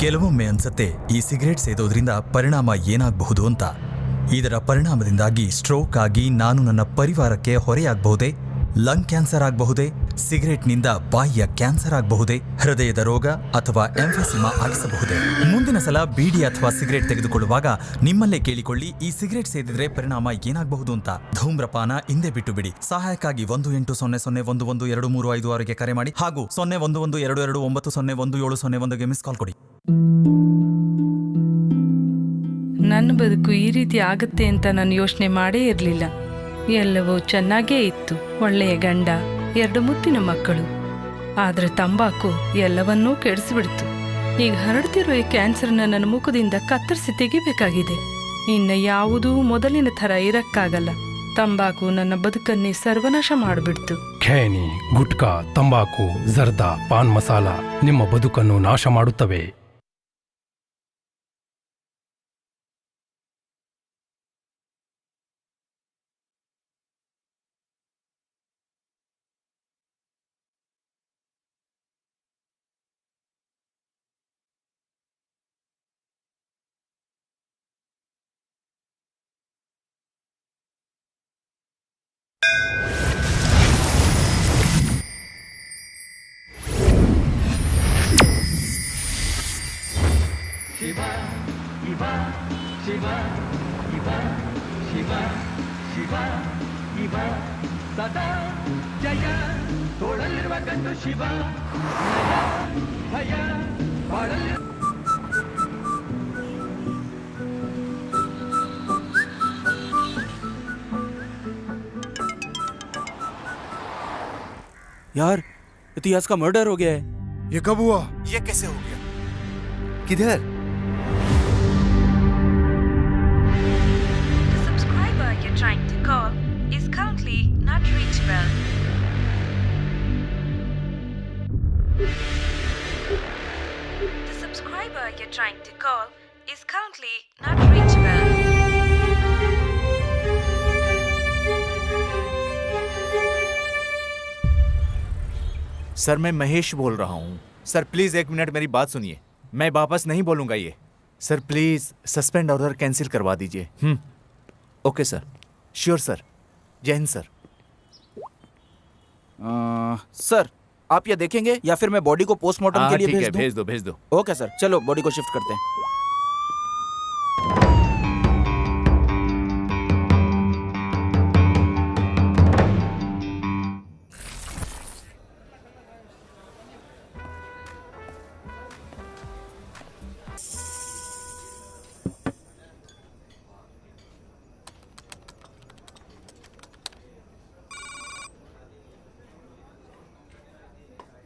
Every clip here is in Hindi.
ಕೆಲವೊಮ್ಮೆ ಅನ್ಸತ್ತೆ ಈ ಸಿಗರೇಟ್ ಸೇದೋದ್ರಿಂದ ಪರಿಣಾಮ ಏನಾಗಬಹುದು ಅಂತ. ಇದರ ಪರಿಣಾಮದಿಂದಾಗಿ ಸ್ಟ್ರೋಕ್ ಆಗಿ ನಾನು ನನ್ನ ಪರಿವಾರಕ್ಕೆ ಹೊರೆಯಾಗಬಹುದೇ, ಲಂಗ್ ಕ್ಯಾನ್ಸರ್ ಆಗಬಹುದೇ, ಸಿಗರೇಟ್ನಿಂದ ಬಾಯಿಯ ಕ್ಯಾನ್ಸರ್ ಆಗಬಹುದೇ, ಹೃದಯದ ರೋಗ ಅಥವಾ ಎಂಫೆಸಿಮಾ ಆಗಿಸಬಹುದೇ? ಮುಂದಿನ ಸಲ ಬೀಡಿ ಅಥವಾ ಸಿಗರೇಟ್ ತೆಗೆದುಕೊಳ್ಳುವಾಗ ನಿಮ್ಮಲ್ಲೇ ಕೇಳಿಕೊಳ್ಳಿ, ಈ ಸಿಗರೇಟ್ ಸೇದಿದ್ರೆ ಪರಿಣಾಮ ಏನಾಗಬಹುದು ಅಂತ. ಧೂಮ್ರಪಾನ ಹಿಂದೆ ಬಿಟ್ಟು ಬಿಡಿ. ಸಹಾಯಕ್ಕಾಗಿ 1800112356ಗೆ ಕರೆ ಮಾಡಿ ಹಾಗೂ 011229011701ಗೆ ಮಿಸ್ ಕಾಲ್ ಕೊಡಿ. ನನ್ನ ಬದುಕು ಈ ರೀತಿ ಆಗುತ್ತೆ ಅಂತ ನಾನು ಯೋಚನೆ ಮಾಡೇ ಇರಲಿಲ್ಲ. ಎಲ್ಲವೂ ಚೆನ್ನಾಗೇ ಇತ್ತು. ಒಳ್ಳೆಯ ಗಂಡ, 2 ಮುತ್ತಿನ ಮಕ್ಕಳು. ಆದ್ರೆ ತಂಬಾಕು ಎಲ್ಲವನ್ನೂ ಕೆಡಿಸಿಬಿಡ್ತು. ಈಗ ಹರಡ್ತಿರೋ ಈ ಕ್ಯಾನ್ಸರ್ನ ನನ್ನ ಮುಖದಿಂದ ಕತ್ತರಿಸಿ ತೆಗಿಬೇಕಾಗಿದೆ. ಇನ್ನು ಯಾವುದೂ ಮೊದಲಿನ ಥರ ಇರಕ್ಕಾಗಲ್ಲ. ತಂಬಾಕು ನನ್ನ ಬದುಕನ್ನೇ ಸರ್ವನಾಶ ಮಾಡಿಬಿಡ್ತು. ಖೇನಿ, ಗುಟ್ಕಾ, ತಂಬಾಕು, ಜರ್ದಾ, ಪಾನ್ ಮಸಾಲ ನಿಮ್ಮ ಬದುಕನ್ನು ನಾಶ ಮಾಡುತ್ತವೆ. यार, इतिहास का मर्डर हो गया है। ये कब हुआ? ये कैसे हो गया? किधर? The subscriber you're trying to call is currently not reachable. The subscriber you're trying to call is currently not reachable. Sir, मैं महेश बोल रहा हूँ। सर प्लीज़ 1 मिनट मेरी बात सुनिए। मैं वापस नहीं बोलूँगा ये। Sir please suspend order cancel करवा दीजिए। Okay sir, sure sir. जय हिंद सर। सर, आप ये देखेंगे या फिर मैं बॉडी को पोस्टमार्टम के लिए ठीक है, भेज दूं? भेज दो। ओके सर, चलो बॉडी को शिफ्ट करते हैं।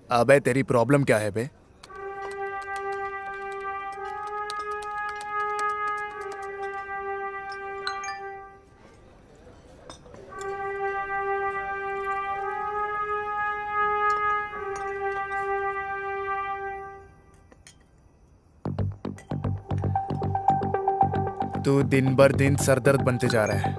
अबे तेरी प्रॉब्लम क्या है बे? तू दिन भर दिन सरदर्द बनते जा रहा है।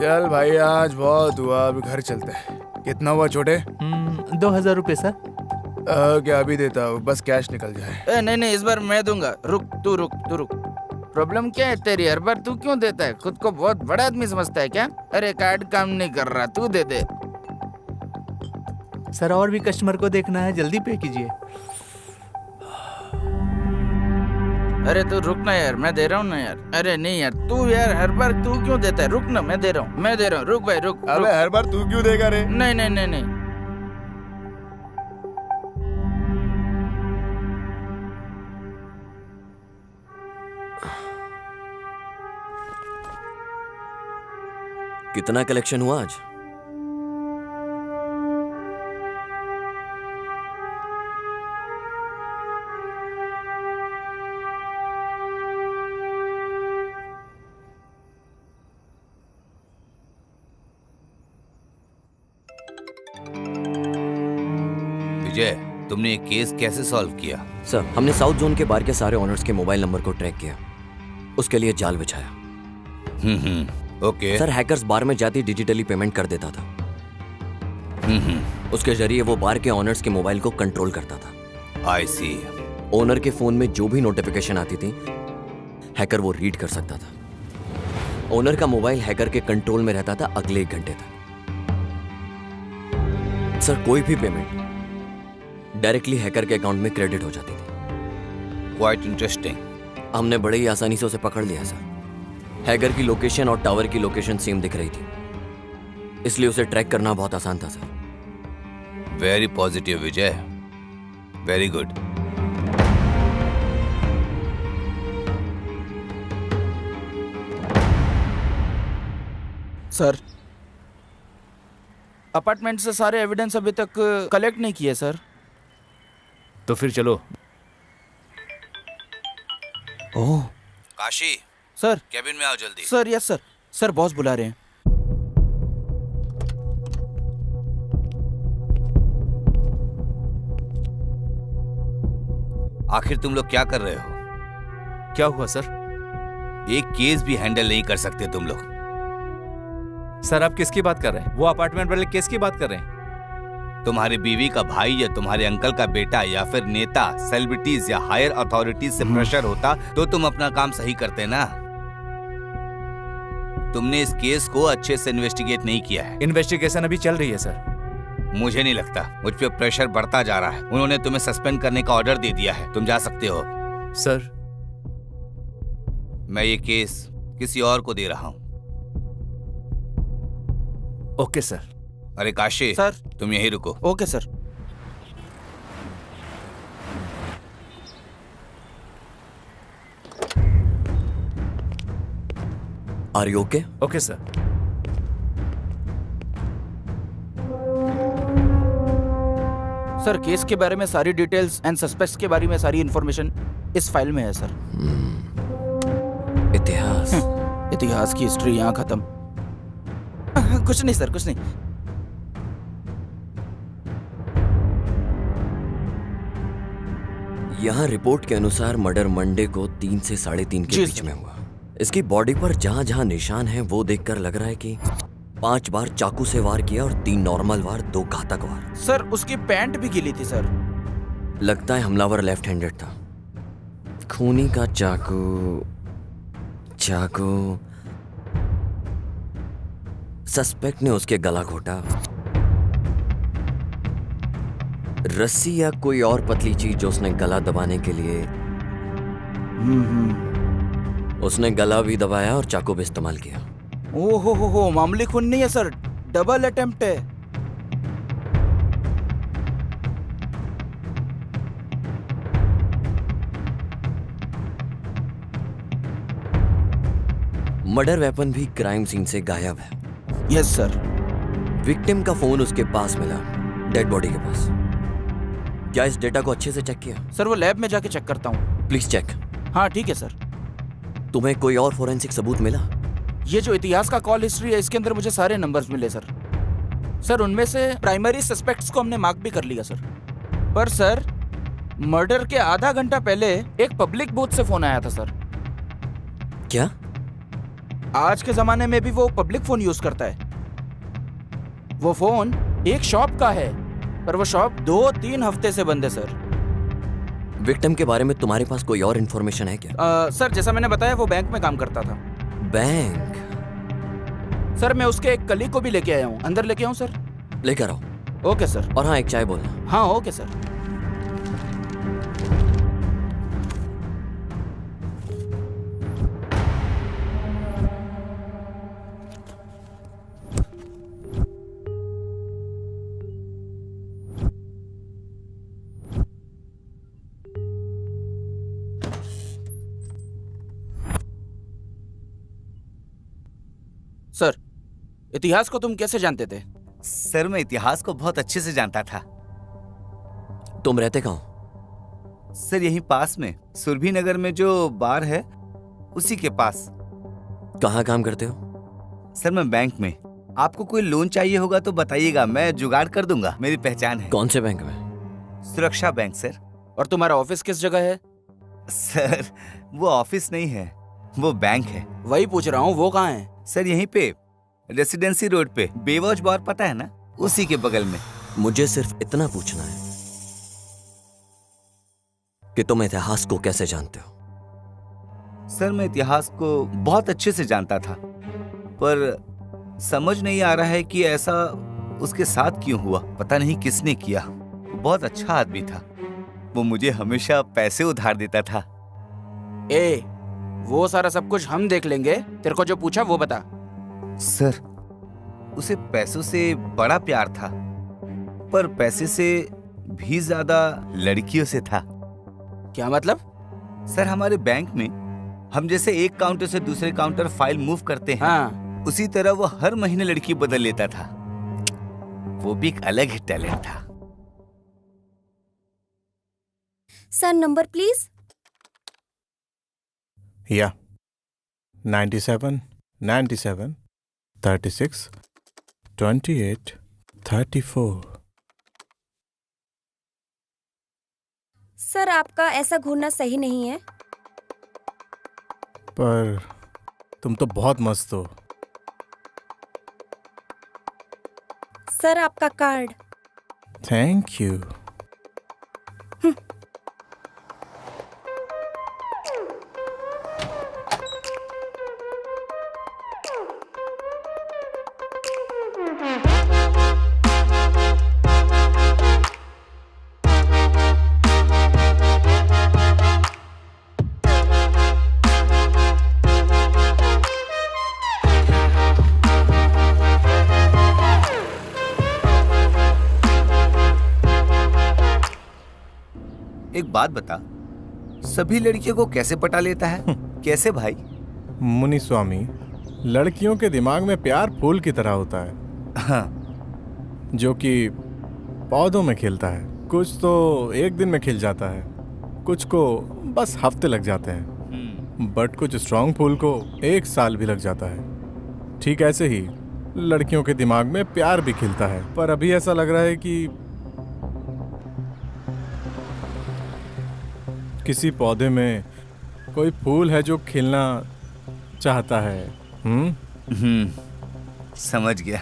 चल भाई, आज बहुत हुआ, अभी घर चलते हैं। कितना हुआ छोटे? 2000 रुपये सर। क्या अभी देता हूँ, बस कैश निकल जाए। नहीं, इस बार मैं दूंगा। रुक। प्रॉब्लम क्या है तेरी? हर बार तू क्यों देता है? खुद को बहुत बड़ा आदमी समझता है क्या? अरे कार्ड काम नहीं कर रहा, तू दे दे। सर और भी कस्टमर को देखना है, जल्दी पे कीजिए। अरे तू रुक ना यार, मैं दे रहा हूँ ना यार। अरे नहीं यार, तू यार हर बार तू क्यों देता है? रुक ना, मैं दे रहा हूँ। रुक भाई, रुक। अबे हर बार तू क्यों देगा रे? नहीं। कितना कलेक्शन हुआ आज? विजय, तुमने ये केस कैसे सॉल्व किया? सर, हमने साउथ जोन के बार के सारे ऑनर्स के मोबाइल नंबर को ट्रैक किया, उसके लिए जाल बिछाया। ओके। सर, हैकर्स बार में जाती डिजिटली पेमेंट कर देता था। उसके जरिए वो बार के ऑनर्स के मोबाइल को कंट्रोल करता था। आई सी। ओनर के फोन में जो भी नोटिफिकेशन आती थी, हैकर वो रीड कर सकता था। ओनर का मोबाइल हैकर के कंट्रोल में रहता था अगले 1 घंटे तक। सर, कोई भी पेमेंट डायरेक्टली हैकर के अकाउंट में क्रेडिट हो जाती थी। Quite interesting. हमने बड़े ही आसानी से उसे पकड़ लिया सर। हैकर की लोकेशन और टावर की लोकेशन सेम दिख रही थी, इसलिए उसे ट्रैक करना बहुत आसान था सर। वेरी पॉजिटिव विजय, वेरी गुड। सर, अपार्टमेंट से सारे एविडेंस अभी तक कलेक्ट नहीं किए सर। तो फिर चलो। ओह, काशी, सर। कैबिन में आओ जल्दी। Sir, yes sir. Sir, boss बुला रहे हैं। आखिर तुम लोग क्या कर रहे हो? क्या हुआ सर? एक केस भी हैंडल नहीं कर सकते तुम लोग। सर, आप किसकी बात कर रहे हैं? वो अपार्टमेंट वाले केस की बात कर रहे हैं? तुम्हारी बीवी का भाई या तुम्हारे अंकल का बेटा या फिर नेता, सेलिब्रिटीज या हायर अथॉरिटीज से प्रेशर होता तो तुम अपना काम सही करते ना। तुमने इस केस को अच्छे से इन्वेस्टिगेट नहीं किया है। इन्वेस्टिगेशन अभी चल रही है सर। मुझे नहीं लगता, मुझ पे प्रेशर बढ़ता जा रहा है। उन्होंने तुम्हें सस्पेंड करने का ऑर्डर दे दिया है, तुम जा सकते हो। सर, मैं ये केस किसी और को दे रहा हूं। Okay sir. अरे काशी सर। तुम यहीं रुको। Okay sir. Are you okay? Okay sir. Sir, case के बारे में सारी डिटेल्स एंड सस्पेक्ट्स के बारे में सारी इंफॉर्मेशन इस फाइल में है सर। इतिहास। इतिहास की हिस्ट्री यहाँ खत्म। कुछ नहीं सर, कुछ नहीं। यहाँ रिपोर्ट के अनुसार मर्डर मंडे को 3 से 3:30 के जी बीच सर। में हुआ। इसकी बॉडी पर जहाँ जहाँ निशान हैं वो देखकर लग रहा है कि 5 बार चाकू से वार किया और 3 नॉर्मल वार, 2 घातक वार। सर, उसकी पैंट भी गीली थी सर। लगता है हमलावर लेफ्ट हैंडेड था। खूनी का चाकू सस्पेक्ट ने उसके गला घोटा। रस्सी या कोई और पतली चीज जो उसने गला दबाने के लिए उसने गला भी दबाया और चाकू भी इस्तेमाल किया। ओहो, मामूली खून नहीं है सर, डबल अटेम्प्ट है। मर्डर वेपन भी क्राइम सीन से गायब है। Yes sir. विक्टिम का फोन उसके पास मिला, डेड बॉडी के पास। क्या इस डेटा को अच्छे से चेक किया? सर, वो लैब में जाके चेक करता हूँ। Please check. हाँ ठीक है सर। तुम्हें कोई और फोरेंसिक सबूत मिला? ये जो इतिहास का कॉल हिस्ट्री है, इसके अंदर मुझे सारे नंबर्स मिले सर। सर, उनमें से प्राइमरी सस्पेक्ट्स को हमने मार्क भी कर लिया सर। पर सर, मर्डर के आधा घंटा पहले एक पब्लिक बूथ से फोन आया था सर। क्या? आज के जमाने में भी वो पब्लिक फोन यूज करता है। वो फोन एक शॉप का है, पर वो शॉप 2-3 हफ्ते से बंद है सर। विक्टिम के बारे में तुम्हारे पास कोई और इन्फॉर्मेशन है क्या? सर, जैसा मैंने बताया, वो बैंक में काम करता था। बैंक? सर, मैं उसके एक कलीग को भी लेके आया हूँ। अंदर लेके आऊँ सर? लेकर आओ। Okay sir. और हाँ, एक चाय बोलना। हाँ ओके सर। सर, इतिहास को तुम कैसे जानते थे? सर, मैं इतिहास को बहुत अच्छे से जानता था। तुम रहते कहाँ हो? सर, यहीं पास में सुरभि नगर में जो बार है उसी के पास। कहाँ काम करते हो? सर, मैं बैंक में। आपको कोई लोन चाहिए होगा तो बताइएगा, मैं जुगाड़ कर दूंगा, मेरी पहचान है। कौन से बैंक में? सुरक्षा बैंक सर। और तुम्हारा ऑफिस किस जगह है? सर वो ऑफिस नहीं है, वो बैंक है। वही पूछ रहा हूँ, वो कहाँ है? सर यहीं पे रेसिडेंसी रोड पे, बेवॉच बार पता है ना, उसी के बगल में। मुझे सिर्फ इतना पूछना है कि तुम इतिहास को कैसे जानते हो? सर मैं इतिहास को बहुत अच्छे से जानता था, पर समझ नहीं आ रहा है कि ऐसा उसके साथ क्यों हुआ। पता नहीं किसने किया। वो बहुत अच्छा आदमी था, वो मुझे हमेशा पैसे उधार देता था। ए, वो सारा सब कुछ हम देख लेंगे, तेरे को जो पूछा वो बता। सर उसे पैसों से बड़ा प्यार था, पर पैसे से भी ज्यादा लड़कियों से था। क्या मतलब? सर हमारे बैंक में हम जैसे एक काउंटर से दूसरे काउंटर फाइल मूव करते हैं, हाँ, उसी तरह वो हर महीने लड़की बदल लेता था। वो भी एक अलग ही टैलेंट था। Sir number please. या 97 97 36 28 34। सर आपका ऐसा घूरना सही नहीं है। पर तुम तो बहुत मस्त हो। सर आपका कार्ड। Thank you. एक बात बता, सभी लड़कियों को कैसे पटा लेता है? कैसे भाई? मुनि स्वामी, लड़कियों के दिमाग में प्यार फूल की तरह होता है। हाँ। जो कि पौधों में खिलता है। कुछ तो एक दिन में खिल जाता है, कुछ को बस हफ्ते लग जाते हैं, बट कुछ स्ट्रांग फूल को 1 साल भी लग जाता है। ठीक ऐसे ही लड़कियों के दिमाग में प्यार भी खिलता है, पर अभी ऐसा लग रहा है कि किसी पौधे में कोई फूल है जो खिलना चाहता है। समझ गया।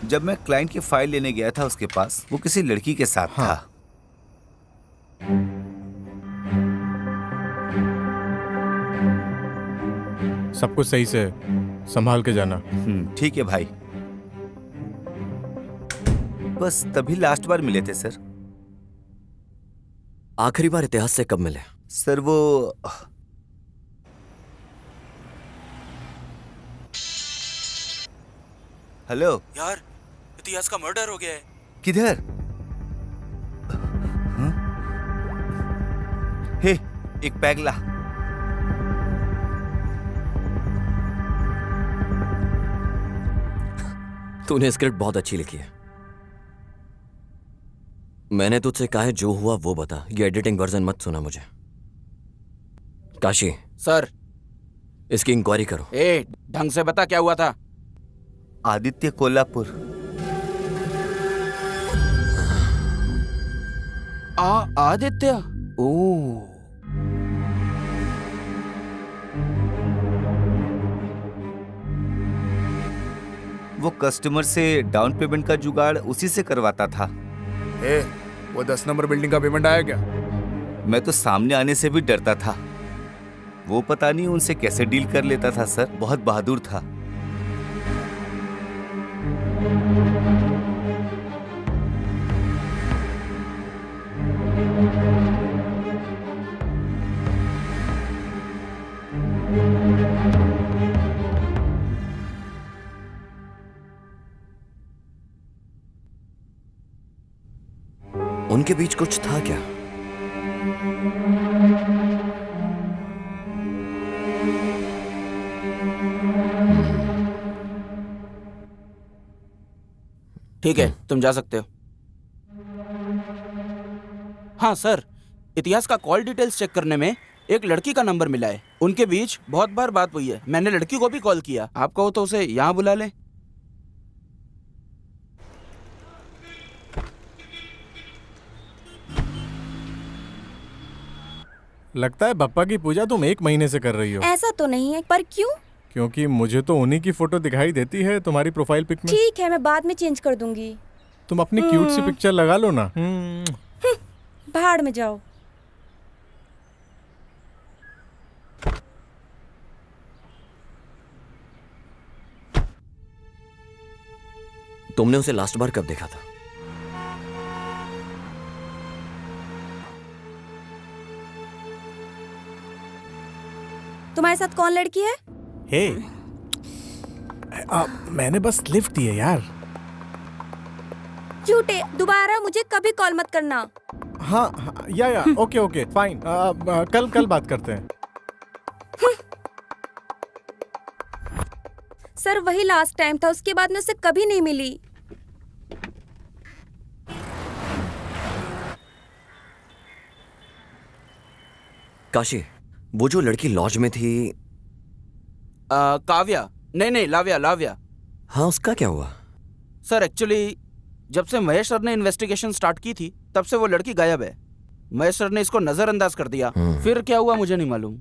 जब मैं क्लाइंट की फाइल लेने गया था उसके पास, वो किसी लड़की के साथ था। सब कुछ सही से संभाल के जाना। ठीक है भाई। बस तभी लास्ट बार मिले थे सर। आखिरी बार इतिहास से कब मिले? सर वो हेलो यार, इतिहास का मर्डर हो गया है। किधर? हाँ? हे, एक पैग ला। तूने स्क्रिप्ट बहुत अच्छी लिखी है। मैंने तुझसे कहा है जो हुआ वो बता, ये एडिटिंग वर्जन मत सुना मुझे। काशी सर, इसकी इंक्वायरी करो। ए, ढंग से बता क्या हुआ था। आदित्य कोल्हापुर। आदित्य? ओ, वो कस्टमर से डाउन पेमेंट का जुगाड़ उसी से करवाता था। वो 10 नंबर बिल्डिंग का पेमेंट आया क्या? मैं तो सामने आने से भी डरता था। वो पता नहीं उनसे कैसे डील कर लेता था सर, बहुत बहादुर था। उनके बीच कुछ था क्या? ठीक है, तुम जा सकते हो। हाँ सर, इतिहास का कॉल डिटेल्स चेक करने में एक लड़की का नंबर मिला है। उनके बीच बहुत बार बात हुई है। मैंने लड़की को भी कॉल किया। आप कहो तो उसे यहाँ बुला ले। लगता है बप्पा की पूजा तुम 1 महीने से कर रही हो। ऐसा तो नहीं है, पर क्यों? क्योंकि मुझे तो उन्हीं की फोटो दिखाई देती है तुम्हारी प्रोफाइल पिक में। ठीक है, मैं बाद में चेंज कर दूंगी। तुम अपनी क्यूट सी पिक्चर लगा लो ना। भाड़ में जाओ। तुमने उसे लास्ट बार कब देखा था? तुम्हारे साथ कौन लड़की है? हे, मैंने बस लिफ्ट दी है यार। झूठे, दोबारा मुझे कभी कॉल मत करना। हाँ, या ओके ओके फाइन। कल बात करते हैं। सर वही लास्ट टाइम था, उसके बाद मैं उससे कभी नहीं मिली। काशी, वो जो लड़की लॉज में थी, काव्या? नहीं, लाव्या। हाँ, उसका क्या हुआ? सर एक्चुअली जब से महेश सर ने इन्वेस्टिगेशन स्टार्ट की थी तब से वो लड़की गायब है। महेश सर ने इसको नजरअंदाज कर दिया। फिर क्या हुआ मुझे नहीं मालूम।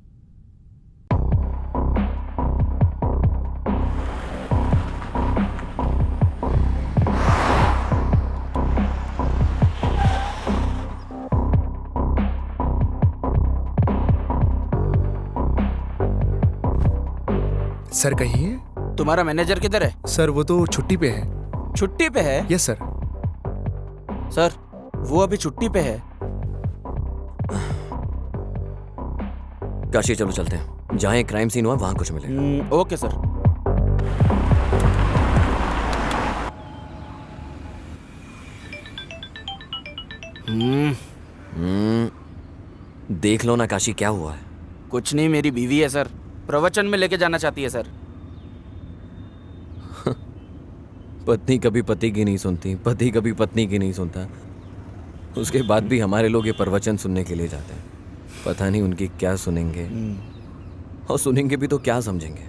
सर कहिए। तुम्हारा मैनेजर किधर है? सर वो तो छुट्टी पे है। छुट्टी पे है? Yes sir. सर वो अभी छुट्टी पे है। काशी चलो चलते हैं, जहाँ एक क्राइम सीन हुआ वहां कुछ मिले। Okay sir. देख लो ना काशी, क्या हुआ है? कुछ नहीं, मेरी बीवी है सर, प्रवचन में लेके जाना चाहती है सर। पत्नी कभी पति की नहीं सुनती, पति कभी पत्नी की नहीं सुनता। उसके बाद भी हमारे लोग ये प्रवचन सुनने के लिए जाते हैं। पता नहीं उनकी क्या सुनेंगे, और सुनेंगे भी तो क्या समझेंगे।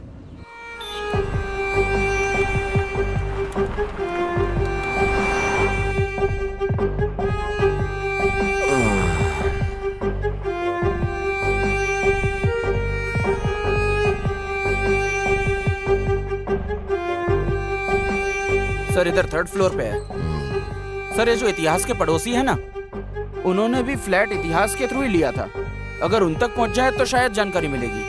सर इधर 3rd फ्लोर पे है। सर ये जो इतिहास के पड़ोसी है ना, उन्होंने भी फ्लैट इतिहास के थ्रू ही लिया था। अगर उन तक पहुंच जाए तो शायद जानकारी मिलेगी।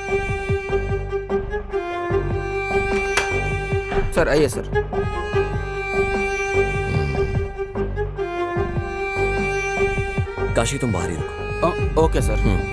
सर आइए सर। काशी तुम बाहर ही रुको। Okay sir.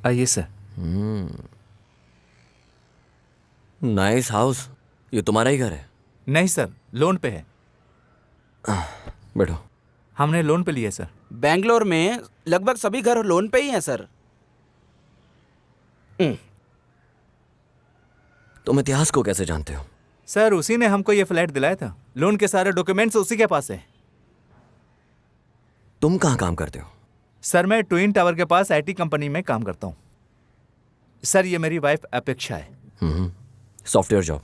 आइए सर। Nice house. ये तुम्हारा ही घर है? नहीं सर, लोन पे है। बैठो। हमने लोन पे लिया सर। बेंगलोर में लगभग सभी घर लोन पे ही हैं सर। तुम इतिहास को कैसे जानते हो? सर उसी ने हमको ये फ्लैट दिलाया था। लोन के सारे डॉक्यूमेंट्स उसी के पास है। तुम कहाँ काम करते हो? सर मैं ट्विन टावर के पास आईटी कंपनी में काम करता हूँ। सर ये मेरी वाइफ अपेक्षा है। Software job?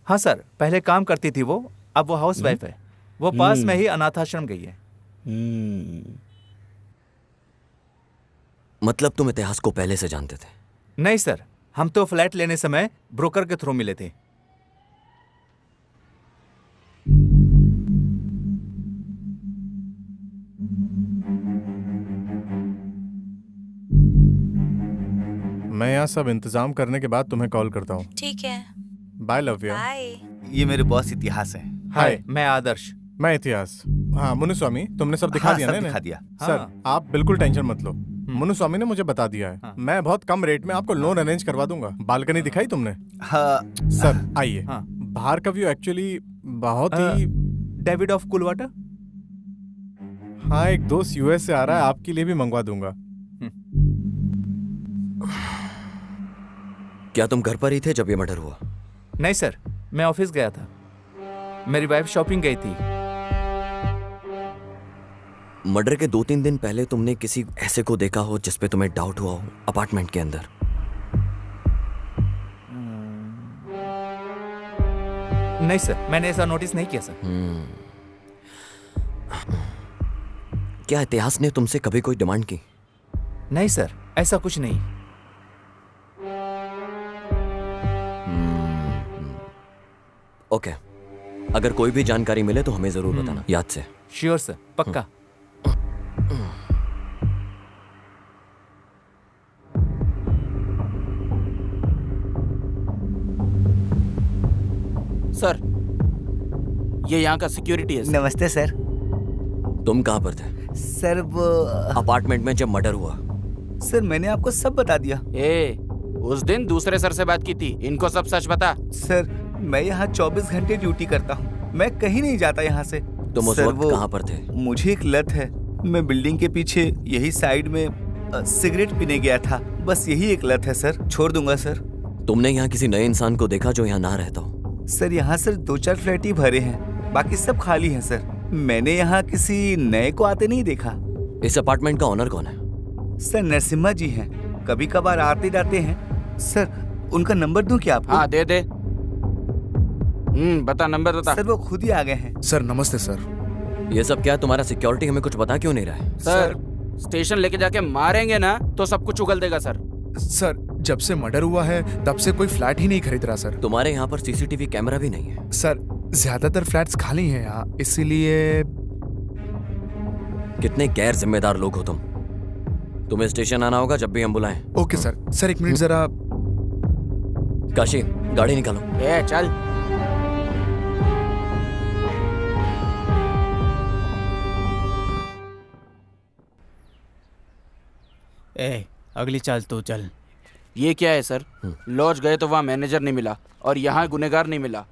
हाँ सर, पहले काम करती थी वो, अब वो हाउस वाइफ है। वो पास में ही अनाथाश्रम गई है। मतलब तुम इतिहास को पहले से जानते थे? नहीं सर, हम तो फ्लैट लेने समय ब्रोकर के थ्रू मिले थे। मैं यहाँ सब इंतजाम करने के बाद तुम्हें कॉल करता हूँ। ठीक है, बाय लव्या। बाय। ये मेरे बॉस इतिहास है। हाय, मैं आदर्श। मैं इतिहास। हाँ मुनुस्वामी, तुमने सब दिखा हाँ, दिया सब ना दिखा इन्हें? दिया। सर हाँ। आप बिल्कुल टेंशन मत लो। मुनुस्वामी ने मुझे बता दिया है। मैं बहुत कम रेट में आपको लोन अरेंज करवा दूंगा। बालकनी दिखाई तुमने? हाँ सर आइए। हाँ। बाहर का व्यू एक्चुअली बहुत ही डेविड ऑफ कुलवाटा। हाँ, एक दोस्त यूएस से आ रहा है, आपके लिए भी मंगवा दूंगा। क्या तुम घर पर ही थे जब ये मर्डर हुआ? नहीं सर, मैं ऑफिस गया था। मेरी वाइफ शॉपिंग गई थी। मर्डर के 2-3 दिन पहले तुमने किसी ऐसे को देखा हो जिस पे तुम्हें डाउट हुआ हो अपार्टमेंट के अंदर? नहीं सर, मैंने ऐसा नोटिस नहीं किया सर। क्या इतिहास ने तुमसे कभी कोई डिमांड की? नहीं सर, ऐसा कुछ नहीं। ओके, अगर कोई भी जानकारी मिले तो हमें जरूर बताना, याद से। श्योर सर, पक्का। सर, ये यहाँ का सिक्योरिटी है सर। नमस्ते सर। तुम कहाँ पर थे सर वो अपार्टमेंट में जब मर्डर हुआ? सर मैंने आपको सब बता दिया। उस दिन दूसरे सर से बात की थी, इनको सब सच बता। सर मैं यहाँ 24 घंटे ड्यूटी करता हूँ, मैं कहीं नहीं जाता यहाँ से। तुम उस सर, वक्त कहाँ पर थे? मुझे एक लत है, मैं बिल्डिंग के पीछे यही साइड में सिगरेट पीने गया था, बस यही एक लत है सर। छोड़ दूंगा सर। तुमने यहाँ किसी नए इंसान को देखा जो यहाँ ना रहता हो? सर यहाँ सर 2-4 फ्लैट ही भरे हैं, बाकी सब खाली हैं सर। मैंने यहाँ किसी नए को आते नहीं देखा। इस अपार्टमेंट का ओनर कौन है? सर नरसिम्हा जी हैं, कभी कभार आते जाते हैं। सर उनका नंबर दूं क्या आपको? हाँ दे दे। बता, नंबर बता। सर वो खुद ही आ गए हैं। सर नमस्ते सर। ये सब क्या तुम्हारा सिक्योरिटी हमें कुछ बता क्यों नहीं रहा है? सर स्टेशन लेके जाके मारेंगे ना तो सब कुछ उगल देगा सर। सर जब से मर्डर हुआ है तब से कोई फ्लैट ही नहीं खरीद रहा सर। तुम्हारे यहाँ पर सीसीटीवी कैमरा भी नहीं है? सर ज्यादातर फ्लैट्स खाली हैं यहाँ, इसीलिए। कितने गैर जिम्मेदार लोग हो तुम। तुम्हें स्टेशन आना होगा जब भी हम बुलाएं। Okay sir. सर एक मिनट जरा। काशी, गाड़ी निकालो। चल। अगली चाल तो चल। ये क्या है सर? लॉज गए तो वहाँ मैनेजर नहीं मिला और यहाँ गुनेगार नहीं मिला।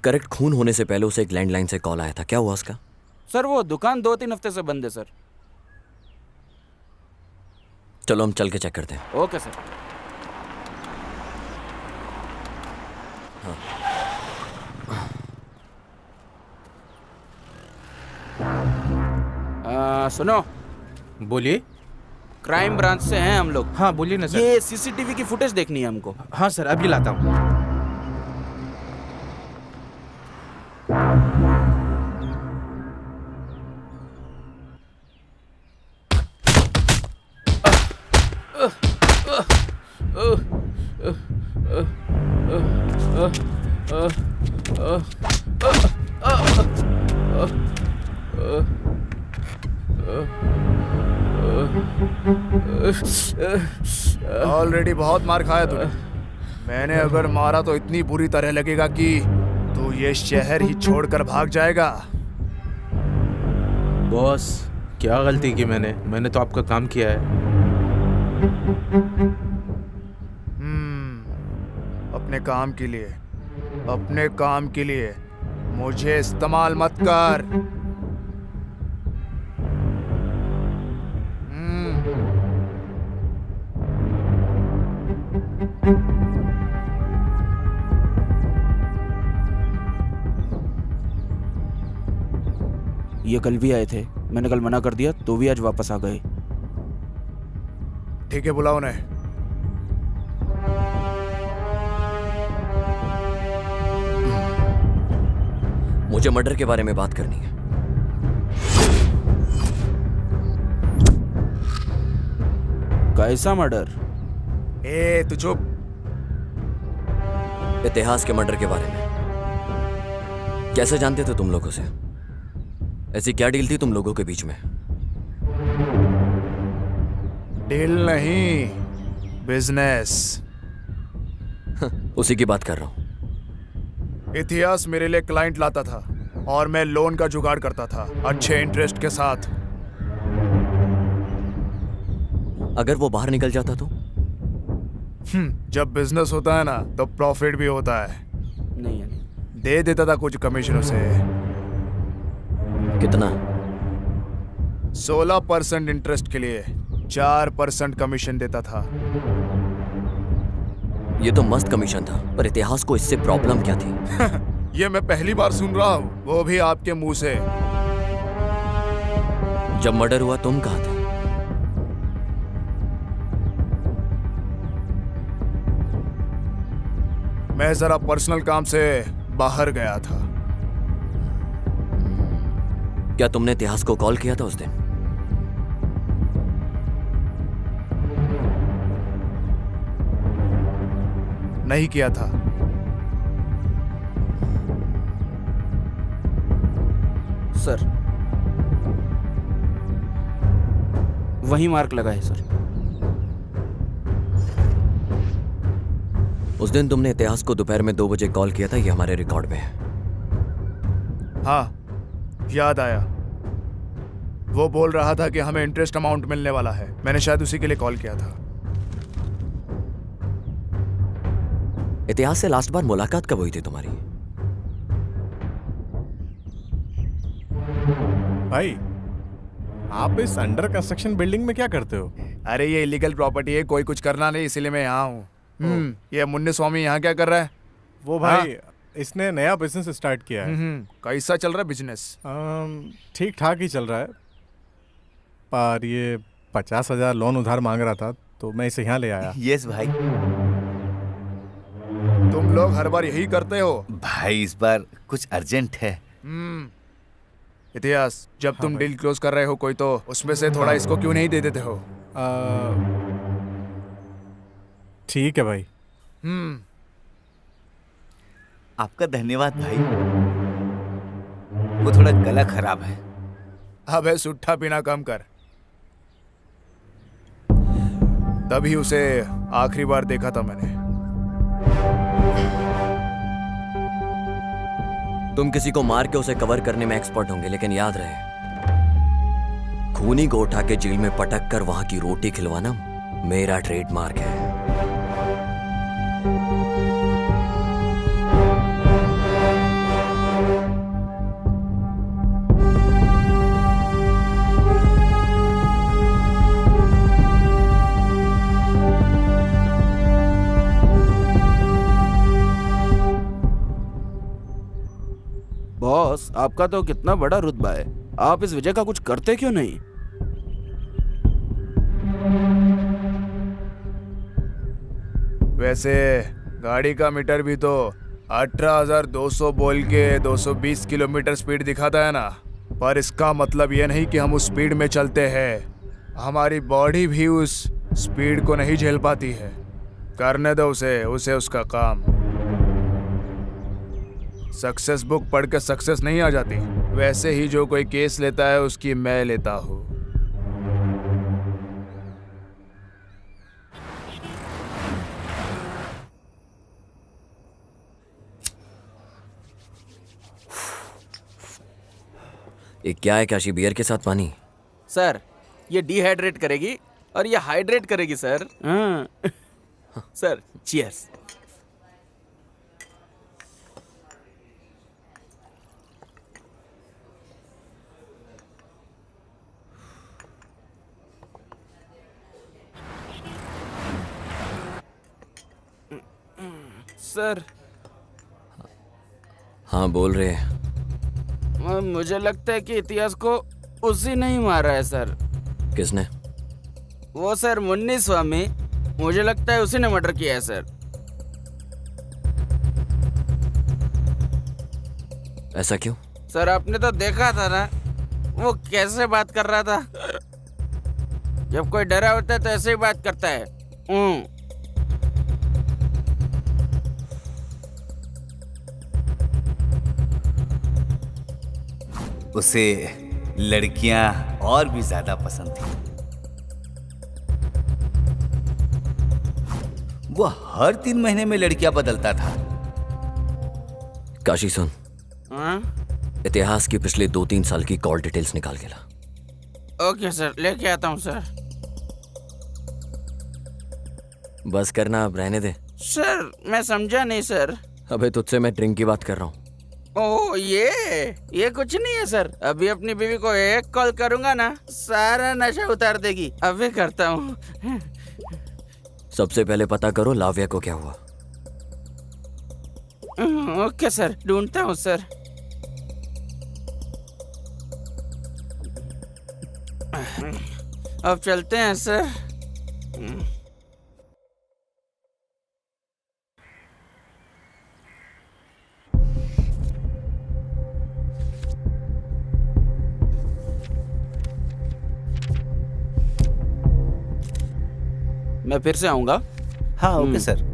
करेक्ट, खून होने से पहले उसे एक लैंडलाइन से कॉल आया था, क्या हुआ उसका? सर वो दुकान 2-3 हफ्ते से बंद है सर। चलो हम चल के चेक करते हैं। Okay sir. सुनो। बोलिए। क्राइम ब्रांच से हैं हम लोग। हाँ बोलिए ना सर। ये सीसीटीवी की फुटेज देखनी है हमको। हाँ सर, अभी लाता हूँ। ऑलरेडी बहुत मार खाया तूने। मैंने अगर मारा तो इतनी बुरी तरह लगेगा कि तू ये शहर ही छोड़कर भाग जाएगा। बॉस, क्या गलती की मैंने तो आपका काम किया है। अपने काम के लिए, अपने काम के लिए मुझे इस्तेमाल मत कर। ये कल भी आए थे, मैंने कल मना कर दिया तो भी आज वापस आ गए। ठीक है, बुलाओ उन्हें। मुझे मर्डर के बारे में बात करनी है। कैसा मर्डर? तू चुप। इतिहास के मर्डर के बारे में। कैसे जानते थे तुम लोगों से? ऐसी क्या डील थी तुम लोगों के बीच में? डील नहीं, बिजनेस। उसी की बात कर रहा हूँ। इतिहास मेरे लिए क्लाइंट लाता था और मैं लोन का जुगाड़ करता था अच्छे इंटरेस्ट के साथ। अगर वो बाहर निकल जाता तो? जब बिजनेस होता है ना तो प्रॉफिट भी होता है। नहीं दे देता था कुछ कमीशन उसे। कितना? 16% इंटरेस्ट के लिए 4% कमीशन देता था। ये तो मस्त कमीशन था, पर इतिहास को इससे प्रॉब्लम क्या थी? ये मैं पहली बार सुन रहा हूँ, वो भी आपके मुंह से। जब मर्डर हुआ तुम कहाँ थे? मैं जरा पर्सनल काम से बाहर गया था। क्या तुमने इतिहास को कॉल किया था उस दिन? नहीं किया था। सर, वही मार्क लगा है सर। उस दिन तुमने इतिहास को दोपहर में 2 बजे कॉल किया था, ये हमारे रिकॉर्ड में है। हाँ, याद आया। वो बोल रहा था कि हमें इंटरेस्ट अमाउंट मिलने वाला है। मैंने शायद उसी के लिए कॉल किया था। इतिहास से लास्ट बार मुलाकात कब हुई थी तुम्हारी? भाई, आप इस अंडर कंस्ट्रक्शन बिल्डिंग में क्या करते हो? अरे ये इलीगल प्रॉपर्टी है, कोई कुछ करना नहीं, इसीलिए मैं यहाँ हूँ। ये मुन्नी स्वामी यहाँ क्या कर रहा है? वो भाई, इसने नया बिजनेस स्टार्ट किया है। कैसा चल रहा है बिजनेस? ठीक ठाक ही चल रहा है, पर ये 50,000 लोन उधार मांग रहा था, तो मैं इसे यहाँ ले आया। यस भाई। तुम लोग हर बार यही करते हो भाई, इस बार कुछ अर्जेंट है। इतिहास, जब तुम डील क्लोज कर रहे हो कोई, तो उसमें से थोड़ा इसको क्यों नहीं दे देते हो? ठीक है भाई। आपका धन्यवाद भाई। वो थोड़ा गला खराब है। अबे सुट्ठा पीना कम कर। तभी उसे आखिरी बार देखा था मैंने। तुम किसी को मार के उसे कवर करने में एक्सपर्ट होंगे, लेकिन याद रहे, खूनी को उठा के जेल में पटक कर वहां की रोटी खिलवाना मेरा ट्रेडमार्क है। बॉस, आपका तो कितना बड़ा रुतबा है, आप इस वजह का कुछ करते क्यों नहीं? वैसे गाड़ी का मीटर भी तो 18,200 बोल के 220 किलोमीटर स्पीड दिखाता है ना, पर इसका मतलब यह नहीं कि हम उस स्पीड में चलते हैं। हमारी बॉडी भी उस स्पीड को नहीं झेल पाती है। करने दो उसे उसका काम। सक्सेस बुक पढ़ के सक्सेस नहीं आ जाती, वैसे ही जो कोई केस लेता है उसकी मैं लेता हूँ। ये क्या है काशी, बियर के साथ पानी? सर, ये डिहाइड्रेट करेगी और ये हाइड्रेट करेगी सर। Sir, cheers. सर। हाँ, बोल रहे हैं। मुझे लगता है कि इतिहास को उसी ने ही मारा है सर। किसने? वो सर, मुन्नी स्वामी। मुझे लगता है उसी ने मर्डर किया है सर। ऐसा क्यों? सर, आपने तो देखा था ना वो कैसे बात कर रहा था। जब कोई डरा होता है तो ऐसे ही बात करता है। उसे लड़कियां और भी ज्यादा पसंद थी। वो हर 3 महीने में लड़कियां बदलता था। काशी सुन, इतिहास की पिछले 2-3 साल की कॉल डिटेल्स निकाल के ला। ओके सर, लेके आता हूँ सर। बस करना, अब रहने दे। सर मैं समझा नहीं सर। अबे तुझसे मैं ड्रिंक की बात कर रहा हूँ। ओह ये कुछ नहीं है सर। अभी अपनी बीवी को एक कॉल करूंगा ना, सारा नशा उतार देगी। अभी करता हूँ। सबसे पहले पता करो लाव्या को क्या हुआ। ओके सर, ढूंढता हूँ सर। अब चलते हैं सर। मैं फिर से आऊंगा। हाँ ओके सर।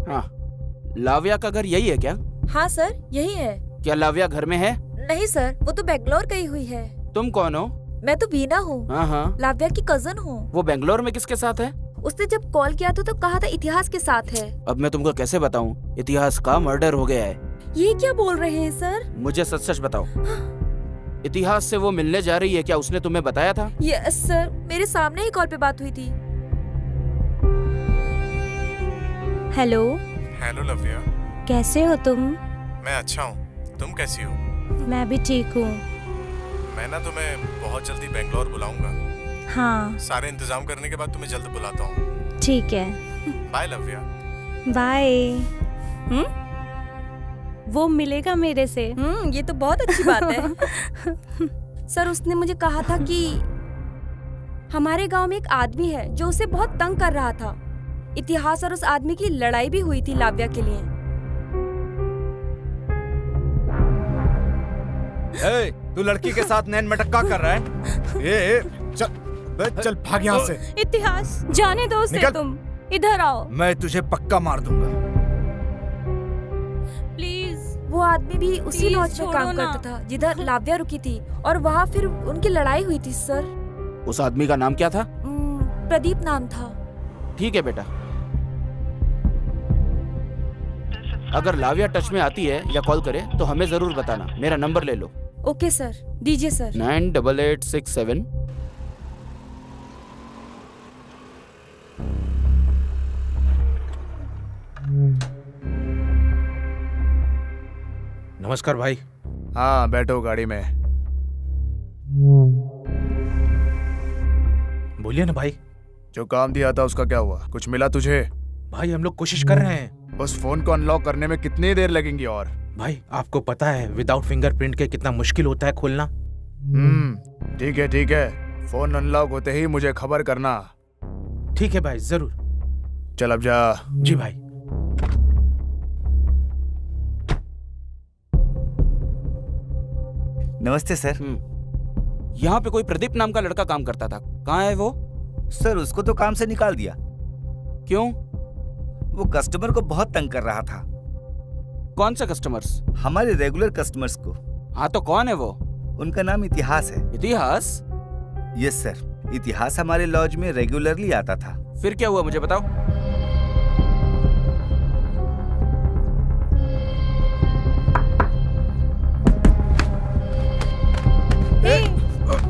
हाँ, लाव्या का घर यही है क्या? हाँ सर, यही है। क्या लाव्या घर में है? नहीं सर, वो तो बेंगलोर गई हुई है। तुम कौन हो? मैं तो बीना हूँ, हाँ हाँ। लाव्या की कजन हूँ। वो बेंगलोर में किसके साथ है? उसने जब कॉल किया था तो कहा था इतिहास के साथ है। अब मैं तुमको कैसे बताऊं? इतिहास का मर्डर हो गया है। ये क्या बोल रहे हैं सर? मुझे सच सच बताओ। इतिहास से वो मिलने जा रही है, क्या उसने तुम्हें बताया था? यस सर, मेरे सामने ही कॉल पे बात हुई थी। हेलो। हेलो लव्या, कैसे हो तुम? मैं अच्छा हूँ, तुम कैसी हो? मैं भी ठीक हूँ। मैं ना तुम्हें बहुत जल्दी बेंगलोर बुलाऊंगा। हाँ सारे इंतजाम करने के बाद तुम्हें जल्द बुलाता हूँ। ठीक है, बाय लव्या। बाय। वो मिलेगा मेरे से। ये तो बहुत अच्छी बात है। सर उसने मुझे कहा था कि हमारे गांव में एक आदमी है जो उसे बहुत तंग कर रहा था। इतिहास और उस आदमी की लड़ाई भी हुई थी लाव्या के लिए। तू लड़की के साथ नैन मटक्का कर रहा है? चल भाग यहाँ से। इतिहास जाने दो उसे, तुम इधर आओ मैं तुझे पक्का मार दूंगा। प्लीज। वो आदमी भी उसी लॉज में काम करता था जिधर लाव्या रुकी थी, और वहाँ फिर उनकी लड़ाई हुई थी सर। उस आदमी का नाम क्या था? प्रदीप नाम था। ठीक है बेटा, अगर लाव्या टच में आती है या कॉल करे तो हमें जरूर बताना। मेरा नंबर ले लो। ओके सर, दीजिए सर। 9886 नमस्कार भाई। हाँ बैठो गाड़ी में। बोलिए ना भाई। जो काम दिया था उसका क्या हुआ? कुछ मिला तुझे? भाई हम लोग कोशिश कर रहे हैं। उस फोन को अनलॉक करने में कितनी देर लगेंगी? और भाई आपको पता है विदाउट फिंगरप्रिंट के कितना मुश्किल होता है खोलना। ठीक है ठीक है, फोन अनलॉक होते ही मुझे खबर करना। ठीक है भाई, जरूर। चल अब जा। जी भाई। नमस्ते सर। यहाँ पे कोई प्रदीप नाम का लड़का काम करता था, कहाँ है वो? सर उसको तो काम से निकाल दिया। क्यों? वो कस्टमर को बहुत तंग कर रहा था। कौन से कस्टमर्स? हमारे रेगुलर कस्टमर्स को। हाँ तो कौन है वो? उनका नाम इतिहास है। इतिहास? यस सर, इतिहास हमारे लॉज में रेगुलरली आता था। फिर क्या हुआ मुझे बताओ।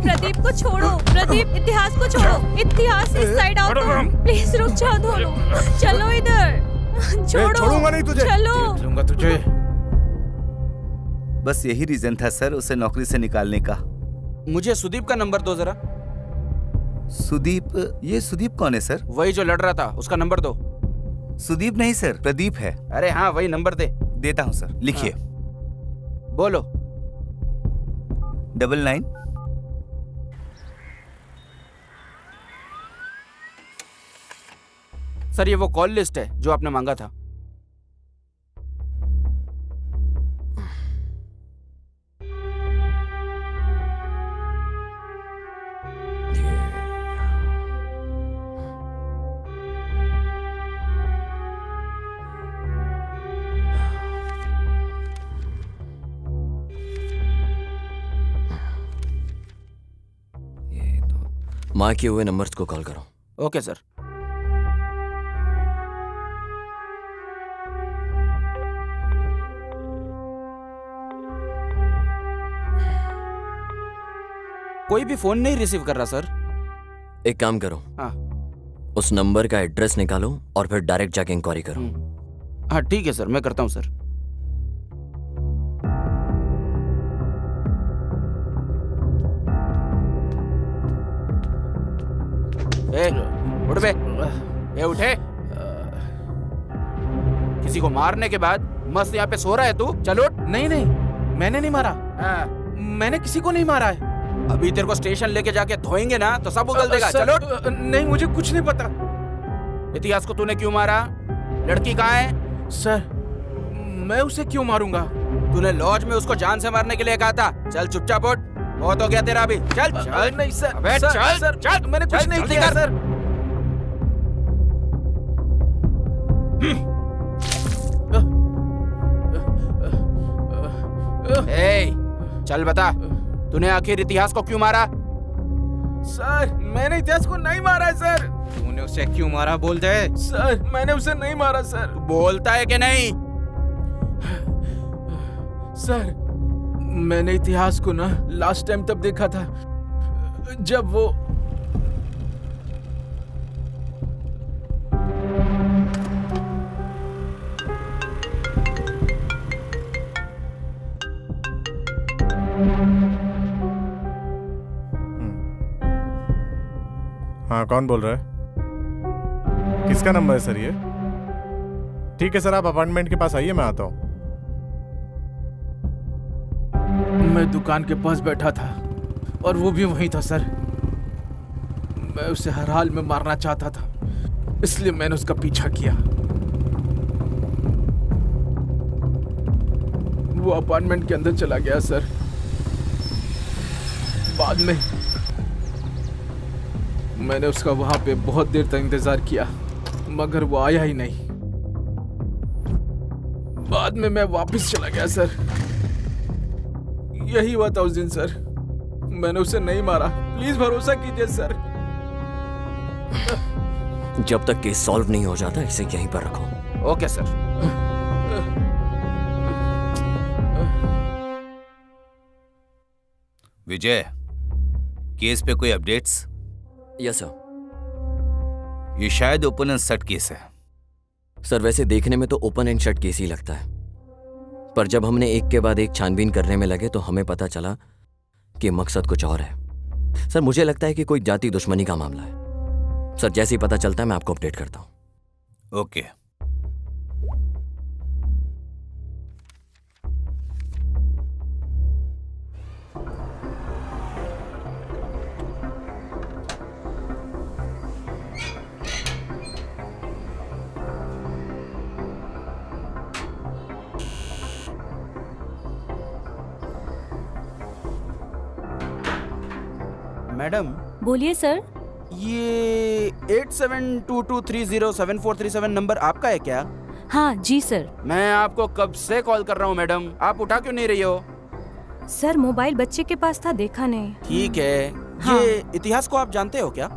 प्रदीप को छोड़ो, प्रदीप इतिहास को छोड़ो। इतिहास इस साइड आओ तुम। प्लीज रुक जाओ दोनों। चलो इधर। छोड़ूंगा नहीं तुझे। चलो। देख लूंगा तुझे। बस यही रीजन था सर उसे नौकरी से निकालने का। मुझे सुदीप का नंबर दो जरा। सुदीप? ये सुदीप कौन है सर? वही जो लड़ रहा था, उसका नंबर दो। सुदीप नहीं सर, प्रदीप है। अरे हाँ वही नंबर दे। देता हूँ सर, लिखिए। बोलो। 99। सर ये वो कॉल लिस्ट है जो आपने मांगा था। माँ के हुए नंबर्स को कॉल करो। Okay sir. कोई भी फोन नहीं रिसीव कर रहा सर। एक काम करो, हाँ उस नंबर का एड्रेस निकालो और फिर डायरेक्ट जाके इंक्वायरी करो। हाँ ठीक है सर, मैं करता हूँ सर। उठ बे, उठे। किसी को मारने के बाद मस्त यहाँ पे सो रहा है तू? चल उठ। नहीं नहीं, मैंने नहीं मारा। मैंने किसी को नहीं मारा है। अभी तेरे को स्टेशन लेके जाके धोएंगे ना तो सब उगल देगा। चलो नहीं, मुझे कुछ नहीं पता। इतिहास को तूने क्यों मारा? लड़की कहाँ है? सर, मैं उसे क्यों मारूंगा? तूने लॉज में उसको जान से मारने के लिए कहा था। चल चुपचाप उठ, बहुत हो गया तेरा अभी। चल चल। नहीं सर, अबे सर, चल सर, चल, मैंने कुछ नहीं किया सर। चल बता, तूने आखिर इतिहास को क्यों मारा? सर, मैंने इतिहास को नहीं मारा है सर। तूने उसे क्यों मारा? बोल दे। सर, मैंने उसे नहीं मारा सर। बोलता है कि नहीं? सर, मैंने इतिहास को ना लास्ट टाइम तब देखा था जब वो हाँ, कौन बोल रहा है? किसका नंबर है सर ये? ठीक है सर, आप अपार्टमेंट के पास आइए, मैं आता हूँ। मैं दुकान के पास बैठा था और वो भी वहीं था सर। मैं उसे हर हाल में मारना चाहता था, इसलिए मैंने उसका पीछा किया। वो अपार्टमेंट के अंदर चला गया सर। बाद में मैंने उसका वहां पे बहुत देर तक इंतजार किया, मगर वो आया ही नहीं। बाद में मैं वापस चला गया सर। यही हुआ था उस दिन सर। मैंने उसे नहीं मारा, प्लीज भरोसा कीजिए सर। जब तक केस सॉल्व नहीं हो जाता इसे यहीं पर रखो। Okay sir. विजय, केस पे कोई अपडेट्स? Yes sir. ये शायद ओपन एंड शट केस है। सर, वैसे देखने में तो ओपन एंड शट केस ही लगता है, पर जब हमने एक के बाद एक छानबीन करने में लगे तो हमें पता चला कि मकसद कुछ और है। सर, मुझे लगता है कि कोई जाति दुश्मनी का मामला है। सर, जैसे ही पता चलता है मैं आपको अपडेट करता हूं। ओके। मैडम, बोलिए सर। ये 8722307437 नंबर आपका है क्या? हाँ जी सर। मैं आपको कब से कॉल कर रहा हूँ मैडम, आप उठा क्यों नहीं रही हो? सर, मोबाइल बच्चे के पास था, देखा नहीं। ठीक है। हाँ। ये इतिहास को आप जानते हो क्या?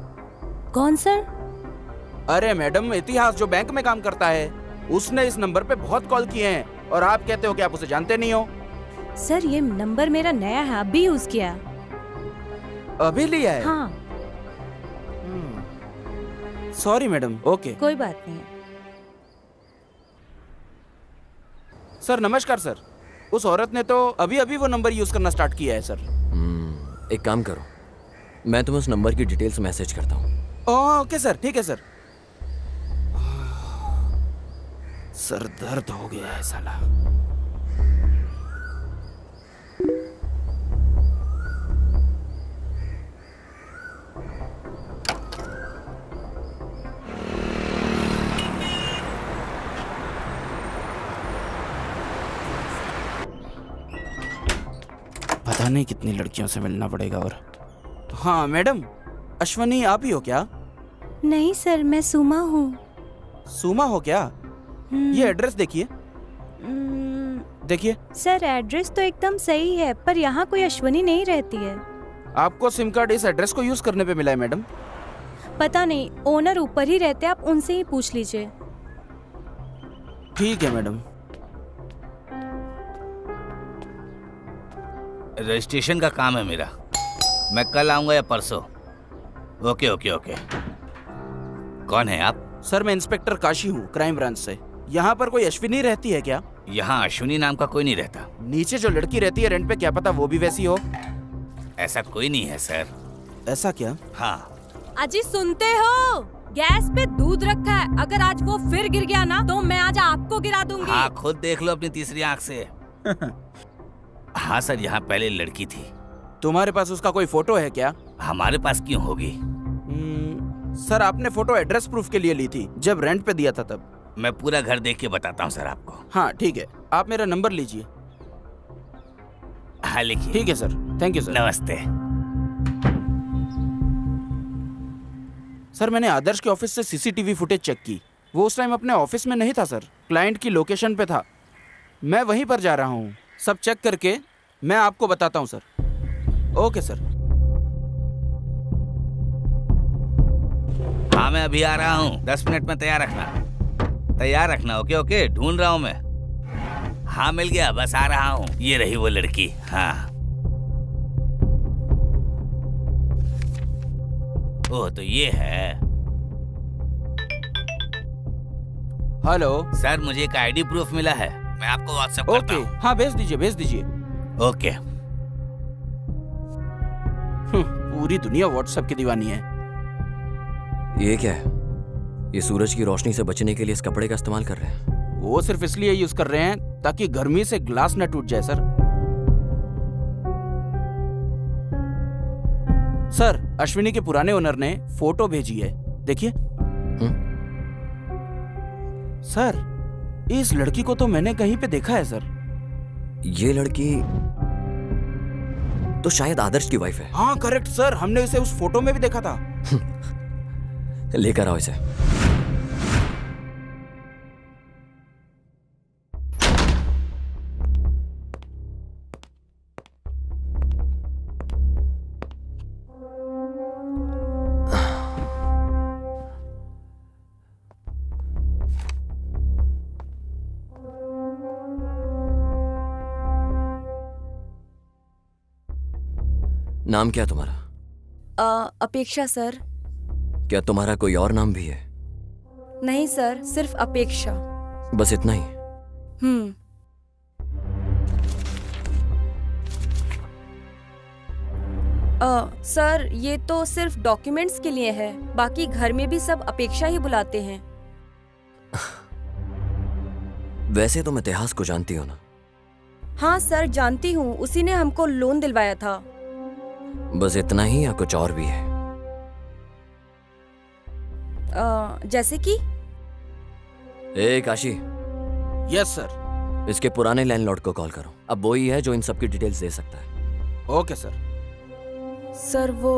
कौन सर? अरे मैडम, इतिहास जो बैंक में काम करता है, उसने इस नंबर पे बहुत कॉल किए हैं और आप कहते हो कि आप उसे जानते नहीं हो। सर, ये नंबर मेरा नया है, अभी यूज किया। अभी लिया है? हाँ। Sorry madam. ओके, कोई बात नहीं। सर नमस्कार सर। उस औरत ने तो अभी अभी वो नंबर यूज करना स्टार्ट किया है सर। एक काम करो, मैं तुम्हें उस नंबर की डिटेल्स मैसेज करता हूँ। ओके सर, ठीक है सर। सर दर्द हो गया है साला। पता नहीं कितनी लड़कियों से मिलना पड़ेगा। और हाँ मैडम, अश्वनी आप ही हो क्या? नहीं सर, मैं सुमा हूँ। सुमा हो क्या? ये एड्रेस देखिए। देखिए सर, एड्रेस तो एकदम सही है, पर यहाँ कोई अश्वनी नहीं रहती है। आपको सिम कार्ड इस एड्रेस को यूज करने पे मिला है मैडम? पता नहीं, ओनर ऊपर ही रहते, आप उनसे ही पूछ लीजिए। ठीक है मैडम। रजिस्ट्रेशन का काम है मेरा, मैं कल आऊंगा या परसों। Okay okay okay. कौन है आप? सर मैं इंस्पेक्टर काशी हूँ, क्राइम ब्रांच से। यहाँ पर कोई अश्विनी रहती है क्या? यहाँ अश्विनी नाम का कोई नहीं रहता। नीचे जो लड़की रहती है रेंट पे, क्या पता वो भी वैसी हो? ऐसा कोई नहीं है सर। ऐसा क्या? हाँ। अजी सुनते हो? गैस पे दूध रखा है, अगर आज वो फिर गिर गया ना तो मैं आज आपको गिरा दूंगी। हाँ, खुद देख लो अपनी तीसरी आंख से। हाँ सर, यहाँ पहले लड़की थी। तुम्हारे पास उसका कोई फोटो है क्या? हमारे पास क्यों होगी? सर आपने फोटो एड्रेस प्रूफ के लिए ली थी, जब रेंट पे दिया था तब। मैं पूरा घर देख के बताता हूँ सर आपको। हाँ ठीक है, आप मेरा नंबर लीजिए। हाँ लिखिए। ठीक है सर, थैंक यू सर। नमस्ते। सर मैंने आदर्श के ऑफिस से सीसीटीवी फुटेज चेक की, वो उस टाइम अपने ऑफिस में नहीं था सर, क्लाइंट की लोकेशन पे था। मैं वहीं पर जा रहा हूँ, सब चेक करके मैं आपको बताता हूँ सर। Okay sir. हाँ मैं अभी आ रहा हूँ, 10 मिनट में तैयार रखना। ओके ओके, ढूंढ रहा हूँ मैं। हाँ मिल गया, बस आ रहा हूँ। ये रही वो लड़की। हाँ। ओह तो ये है। हेलो सर, मुझे एक आईडी प्रूफ मिला है, मैं आपको व्हाट्सएप करता हूँ। हाँ भेज दीजिए। ओके। पूरी दुनिया व्हाट्सएप की दीवानी है। ये क्या है? ये सूरज की रोशनी से बचने के लिए इस कपड़े का इस्तेमाल कर रहे हैं। वो सिर्फ इसलिए यूज कर रहे हैं ताकि गर्मी से ग्लास न टूट जाए सर। सर अश्विनी के पुराने ओनर ने फोटो भेजी है, देखिए। सर इस लड़की को तो मैंने कहीं पे देखा है सर। ये लड़की तो शायद आदर्श की वाइफ है। हाँ करेक्ट सर, हमने इसे उस फोटो में भी देखा था। लेकर आओ इसे। नाम क्या तुम्हारा? अपेक्षा सर। क्या तुम्हारा कोई और नाम भी है? नहीं सर, सिर्फ अपेक्षा। बस इतना ही? सर ये तो सिर्फ डॉक्यूमेंट्स के लिए है, बाकी घर में भी सब अपेक्षा ही बुलाते हैं। वैसे तुम इतिहास को जानती हो ना? हाँ सर जानती हूँ, उसी ने हमको लोन दिलवाया था। बस इतना ही या कुछ और भी है? जैसे कि? ए काशी। Yes sir. इसके पुराने लैंडलॉर्ड को कॉल करो, अब वो ही है जो इन सब की डिटेल्स दे सकता है। Okay sir. सर वो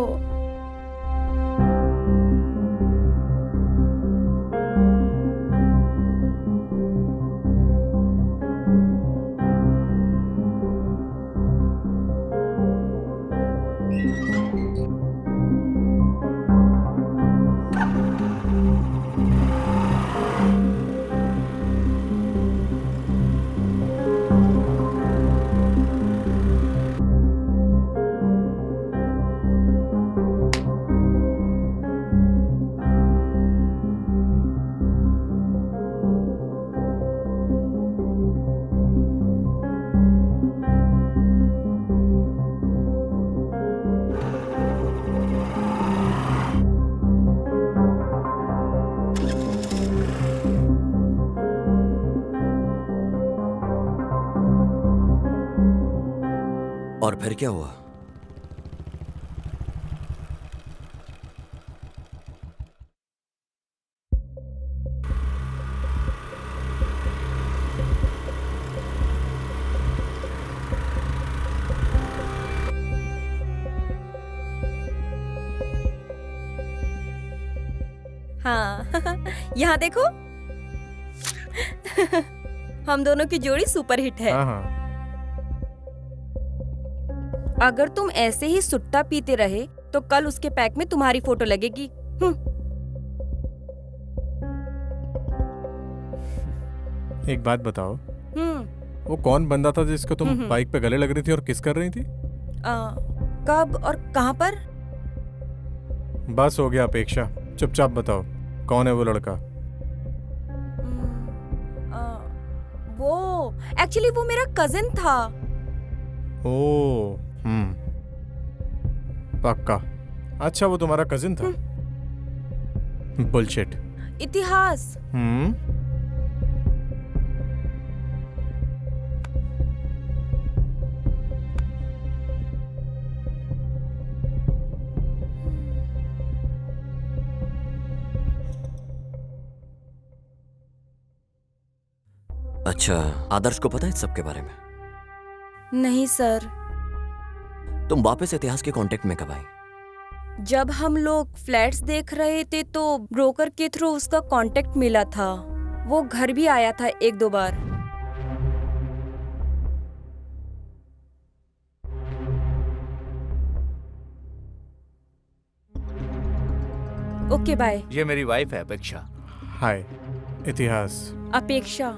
और फिर क्या हुआ? हाँ यहाँ देखो हम दोनों की जोड़ी सुपर हिट है। हाँ हाँ। अगर तुम ऐसे ही सुट्टा पीते रहे तो कल उसके पैक में तुम्हारी फोटो लगेगी। एक बात बताओ, वो कौन बंदा था जिसको तुम बाइक पे गले लग रही थी और किस कर रही थी? कब और कहाँ पर? बस हो गया अपेक्षा, चुपचाप बताओ कौन है वो लड़का? वो एक्चुअली वो मेरा कजिन था। ओ पक्का। अच्छा वो तुम्हारा कजिन था? बुलशिट। इतिहास। अच्छा, आदर्श को पता है इस सब के बारे में? नहीं सर। तुम वापस इतिहास के कांटेक्ट में कब आई? जब हम लोग फ्लैट्स देख रहे थे तो ब्रोकर के थ्रू उसका कांटेक्ट मिला था। वो घर भी आया था 1-2 बार। Okay bye. ये मेरी वाइफ है अपेक्षा। हाय इतिहास। अपेक्षा।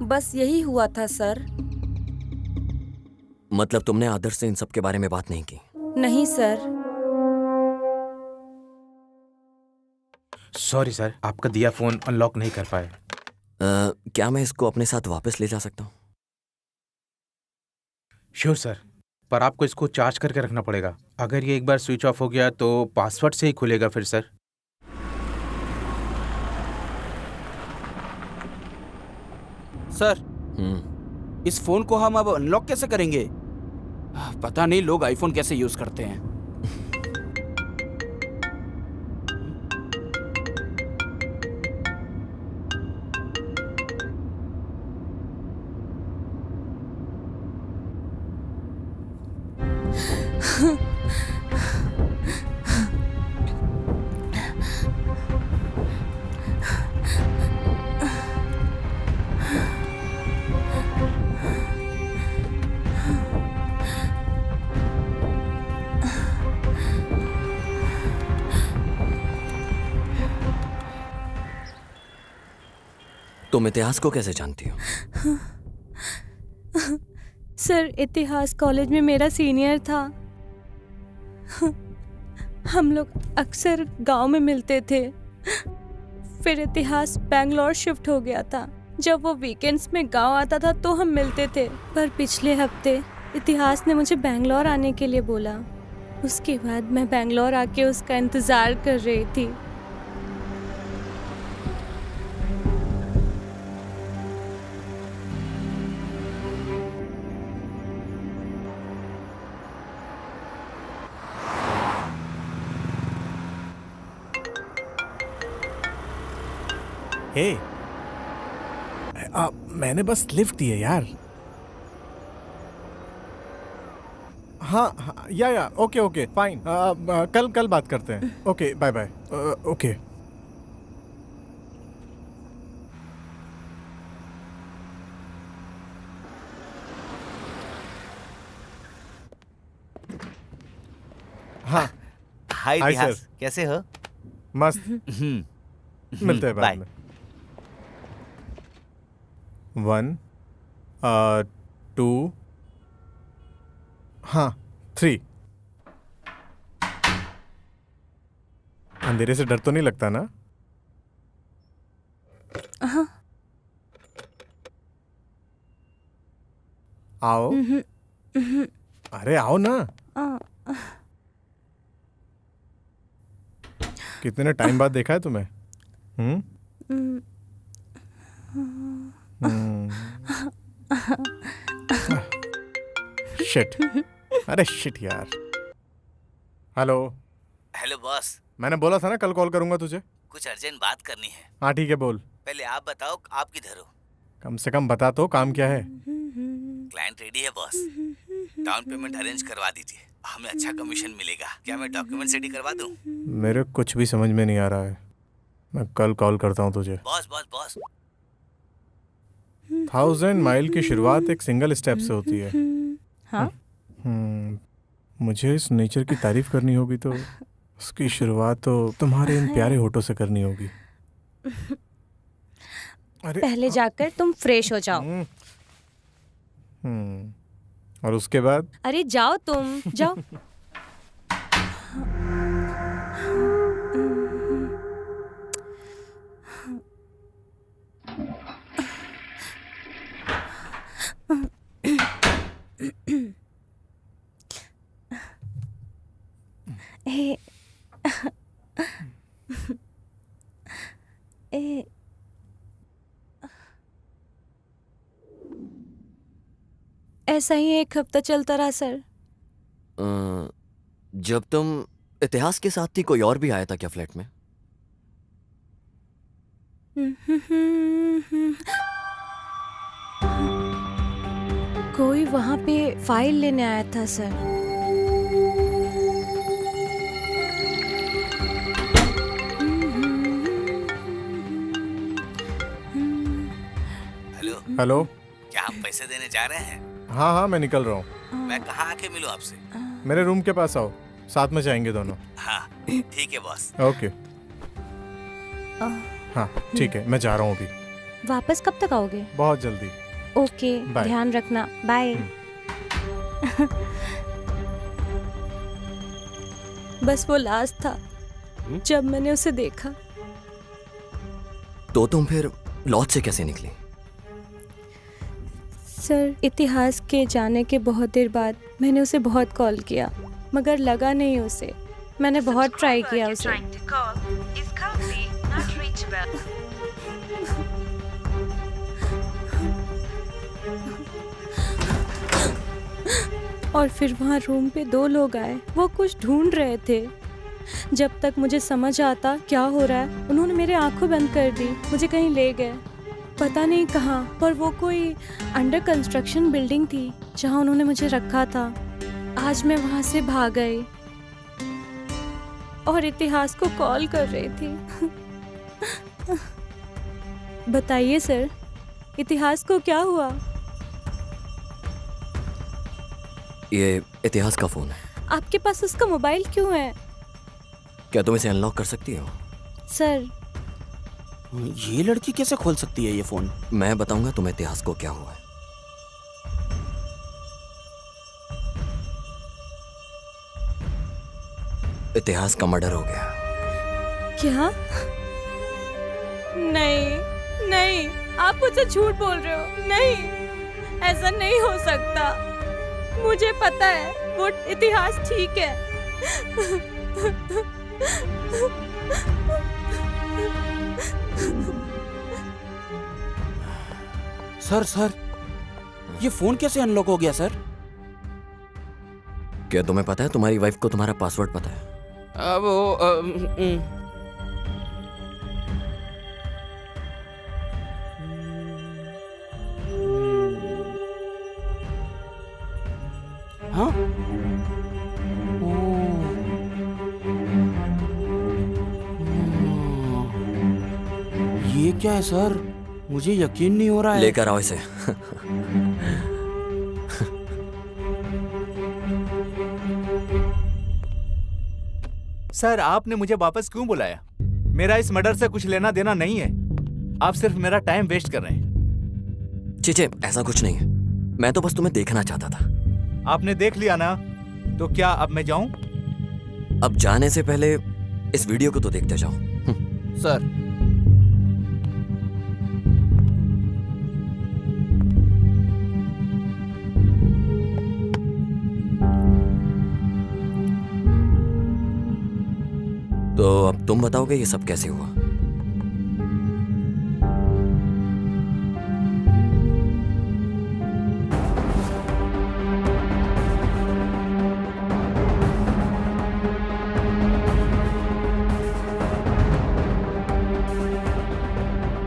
बस यही हुआ था सर। मतलब तुमने आदर्श से इन सब के बारे में बात नहीं की? नहीं सर। सॉरी सर, आपका दिया फोन अनलॉक नहीं कर पाए। क्या मैं इसको अपने साथ वापस ले जा सकता हूँ? श्योर सर, पर आपको इसको चार्ज करके रखना पड़ेगा। अगर ये एक बार स्विच ऑफ हो गया तो पासवर्ड से ही खुलेगा फिर सर। सर इस फोन को हम अब अनलॉक कैसे करेंगे? पता नहीं लोग आईफोन कैसे यूज करते हैं। तुम इतिहास को कैसे जानती हो? सर इतिहास कॉलेज में मेरा सीनियर था। हम लोग अक्सर गांव में मिलते थे। फिर इतिहास बैंगलोर शिफ्ट हो गया था। जब वो वीकेंड्स में गांव आता था तो हम मिलते थे। पर पिछले हफ्ते इतिहास ने मुझे बैंगलोर आने के लिए बोला। उसके बाद मैं बैंगलोर आके उसका इंतजार कर रही थी। हे मैंने बस लिफ्ट दी है यार। हाँ या ओके फाइन। कल बात करते हैं। Okay bye bye. ओके हाँ हाय हाय इतिहास, सर। कैसे हो? मस्त। मिलते हैं बाद में। 1 2 हाँ 3। अंधेरे से डर तो नहीं लगता ना? हाँ। आओ। अरे आओ ना। कितने टाइम बाद देखा है तुम्हें? शिट। अरे शिट यार। हेलो। Hello boss. मैंने बोला था ना कल कॉल करूंगा तुझे। कुछ अर्जेंट बात करनी है। हाँ ठीक है बोल। पहले आप बताओ आप किधर हो? कम से कम बता तो काम क्या है? क्लाइंट रेडी है बॉस। डाउन पेमेंट अरेंज करवा दीजिए, हमें अच्छा कमीशन मिलेगा। क्या मैं डॉक्यूमेंट रेडी करवा दूं? मेरे कुछ भी समझ में नहीं आ रहा है। मैं कल कॉल करता हूँ तुझे। Boss boss boss. 1000 माइल की शुरुआत एक सिंगल स्टेप से होती है। हाँ मुझे इस नेचर की तारीफ करनी होगी तो उसकी शुरुआत तो तुम्हारे इन प्यारे होठों से करनी होगी। अरे पहले जाकर तुम फ्रेश हो जाओ। और उसके बाद? अरे जाओ तुम जाओ। ए, ए, ऐसा ही 1 हफ्ता चलता रहा सर। जब तुम इतिहास के साथ थी कोई और भी आया था क्या फ्लैट में? कोई वहाँ पे फाइल लेने आया था सर। हेलो, क्या आप पैसे देने जा रहे हैं? हाँ मैं निकल रहा हूँ। मैं कहाँ आके मिलूँ आपसे? मेरे रूम के पास आओ, साथ में जाएंगे दोनों। हाँ ठीक है बॉस। ओके। हाँ ठीक है, मैं जा रहा हूँ अभी। वापस कब तक आओगे? बहुत जल्दी। Okay, bye. ध्यान रखना। बाय। बस वो लास्ट था जब मैंने उसे देखा। तो तुम फिर लॉज से कैसे निकली? सर, इतिहास के जाने के बहुत देर बाद मैंने उसे बहुत कॉल किया मगर लगा नहीं उसे। मैंने बहुत ट्राई किया उसे। Trying to call is currently not reachable. और फिर वहाँ रूम पे 2 लोग आए। वो कुछ ढूंढ रहे थे। जब तक मुझे समझ आता क्या हो रहा है, उन्होंने मेरे आंखें बंद कर दी। मुझे कहीं ले गए, पता नहीं कहाँ, पर वो कोई अंडर कंस्ट्रक्शन बिल्डिंग थी जहाँ उन्होंने मुझे रखा था। आज मैं वहाँ से भाग गई और इतिहास को कॉल कर रही थी। बताइए सर, इतिहास को क्या हुआ? ये इतिहास का फोन है। आपके पास उसका मोबाइल क्यों है? क्या तुम इसे अनलॉक कर सकती हो? सर, ये लड़की कैसे खोल सकती है ये फोन? मैं बताऊंगा तुम्हें इतिहास को क्या हुआ है। इतिहास का मर्डर हो गया। क्या? नहीं नहीं, आप मुझसे झूठ बोल रहे हो। नहीं, ऐसा नहीं हो सकता। मुझे पता है वो इतिहास ठीक है। सर, ये फोन कैसे अनलॉक हो गया सर? क्या तुम्हें पता है तुम्हारी वाइफ को तुम्हारा पासवर्ड पता है? हाँ? ये क्या है सर? मुझे यकीन नहीं हो रहा है। लेकर आओ इसे। सर आपने मुझे वापस क्यों बुलाया? मेरा इस मर्डर से कुछ लेना देना नहीं है। आप सिर्फ मेरा टाइम वेस्ट कर रहे हैं। चीचे, ऐसा कुछ नहीं है। मैं तो बस तुम्हें देखना चाहता था। आपने देख लिया ना, तो क्या अब मैं जाऊं? अब जाने से पहले इस वीडियो को तो देखते जाओ। सर, तो अब तुम बताओगे ये सब कैसे हुआ?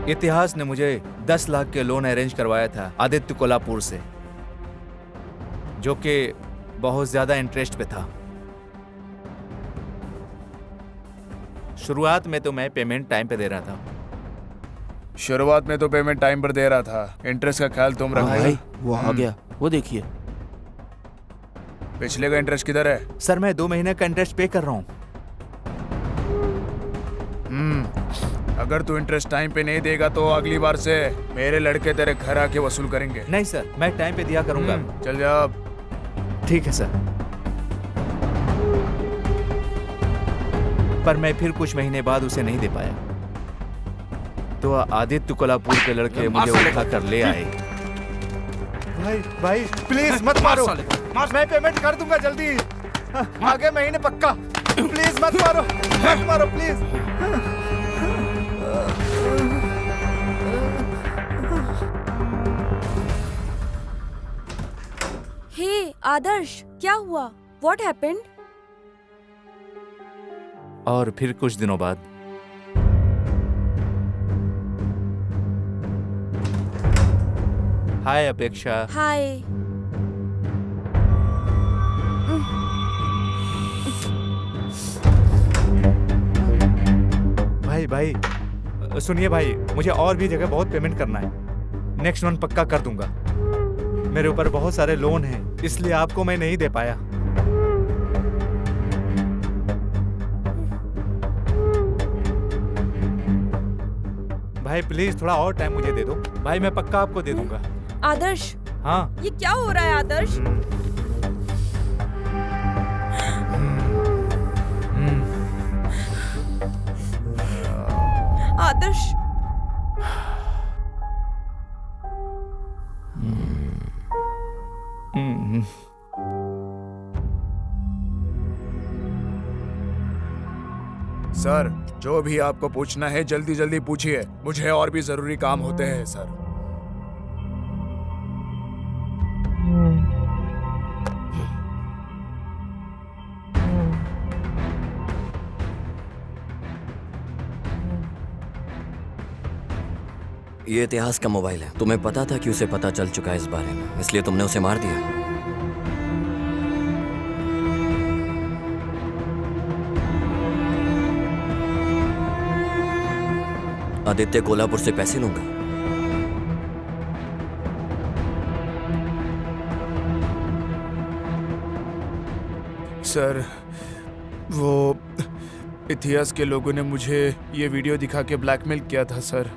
इतिहास ने मुझे 10 लाख के लोन अरेंज करवाया था आदित्य कोल्हापुर से, जो कि बहुत ज्यादा इंटरेस्ट पे था। शुरुआत में तो मैं पेमेंट टाइम पे दे रहा था, शुरुआत में तो पेमेंट टाइम पर दे रहा था, इंटरेस्ट का ख्याल तुम रखना। भाई वो आ गया, वो देखिए। पिछले का इंटरेस्ट किधर है? सर मैं 2 महीने का इंटरेस्ट पे कर रहा हूँ। अगर तू इंटरेस्ट टाइम पे नहीं देगा तो अगली बार से मेरे लड़के तेरे घर आके वसूल करेंगे। नहीं सर, मैं टाइम पे दिया करूंगा। चल जा अब। ठीक है सर। पर मैं फिर कुछ महीने बाद उसे नहीं दे पाया, तो आदित्य कोल्हापुर के लड़के मुझे उठा कर ले आए। भाई भाई प्लीज मत मारो, मैं पेमेंट कर दूंगा जल्दी, आगे महीने पक्का। प्लीज मत मारो प्लीज। हे आदर्श, क्या हुआ? What happened? और फिर कुछ दिनों बाद हाय अपेक्षा। हाय। भाई सुनिए भाई, मुझे और भी जगह बहुत पेमेंट करना है। नेक्स्ट मंथ पक्का कर दूंगा। मेरे ऊपर बहुत सारे लोन हैं, इसलिए आपको मैं नहीं दे पाया। भाई प्लीज थोड़ा और टाइम मुझे दे दो भाई, मैं पक्का आपको दे दूंगा। आदर्श, हाँ ये क्या हो रहा है आदर्श? आदर्श, सर जो भी आपको पूछना है जल्दी जल्दी पूछिए, मुझे और भी जरूरी काम होते हैं सर। ये इतिहास का मोबाइल है। तुम्हें पता था कि उसे पता चल चुका है इस बारे में, इसलिए तुमने उसे मार दिया। आदित्य कोल्हापुर से पैसे लूंगा। सर वो इतिहास के लोगों ने मुझे ये वीडियो दिखा के ब्लैकमेल किया था सर।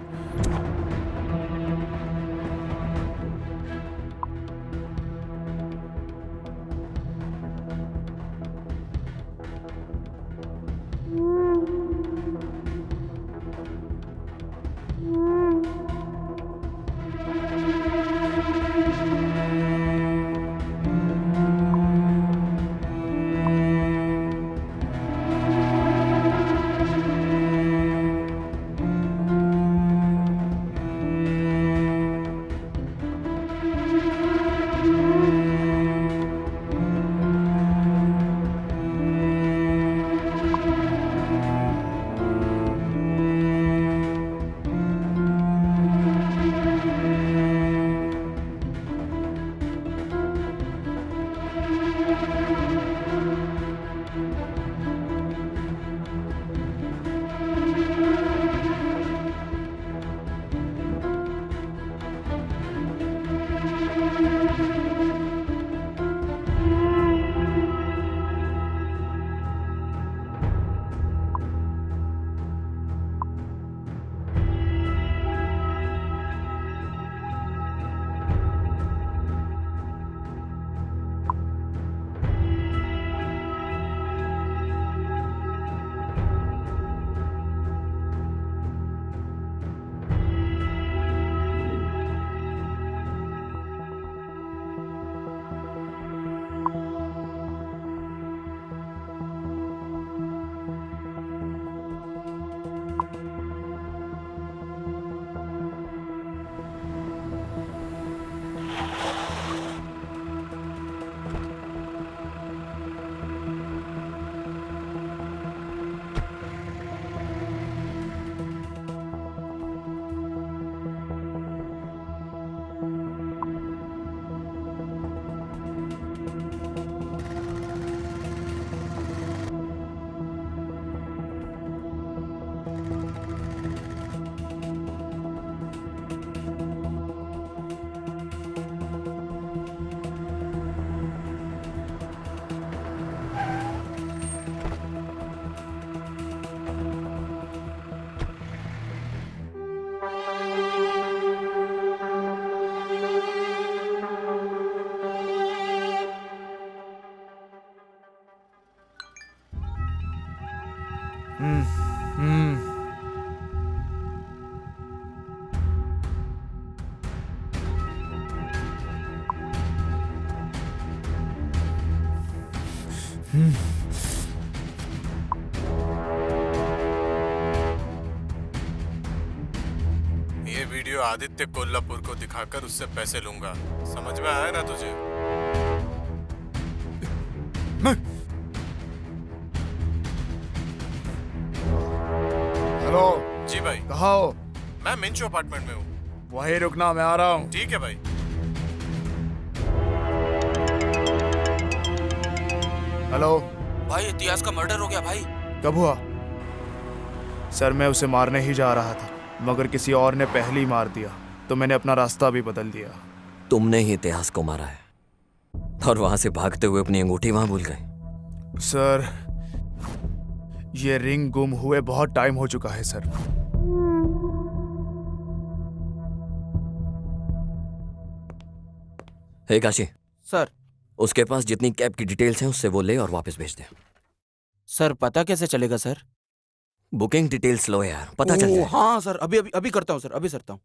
ये वीडियो आदित्य कोल्हापुर को दिखाकर उससे पैसे लूंगा, समझ में आया ना तुझे? हेलो जी भाई। कहाँ हो? मैं मिंचू अपार्टमेंट में हूँ। वहीं रुकना, मैं आ रहा हूँ। ठीक है भाई। हेलो भाई इतिहास का मर्डर हो गया भाई। कब हुआ? सर मैं उसे मारने ही जा रहा था, मगर किसी और ने पहले ही मार दिया, तो मैंने अपना रास्ता भी बदल दिया। तुमने ही इतिहास को मारा है और वहां से भागते हुए अपनी अंगूठी वहां भूल गए। सर ये रिंग गुम हुए बहुत टाइम हो चुका है सर। हे काशी, सर उसके पास जितनी कैब की डिटेल्स हैं उससे वो ले और वापस भेज दे। सर पता कैसे चलेगा सर? बुकिंग डिटेल्स लो यार, पता चल जाए। हाँ सर, अभी अभी अभी करता हूँ सर, अभी करता हूँ।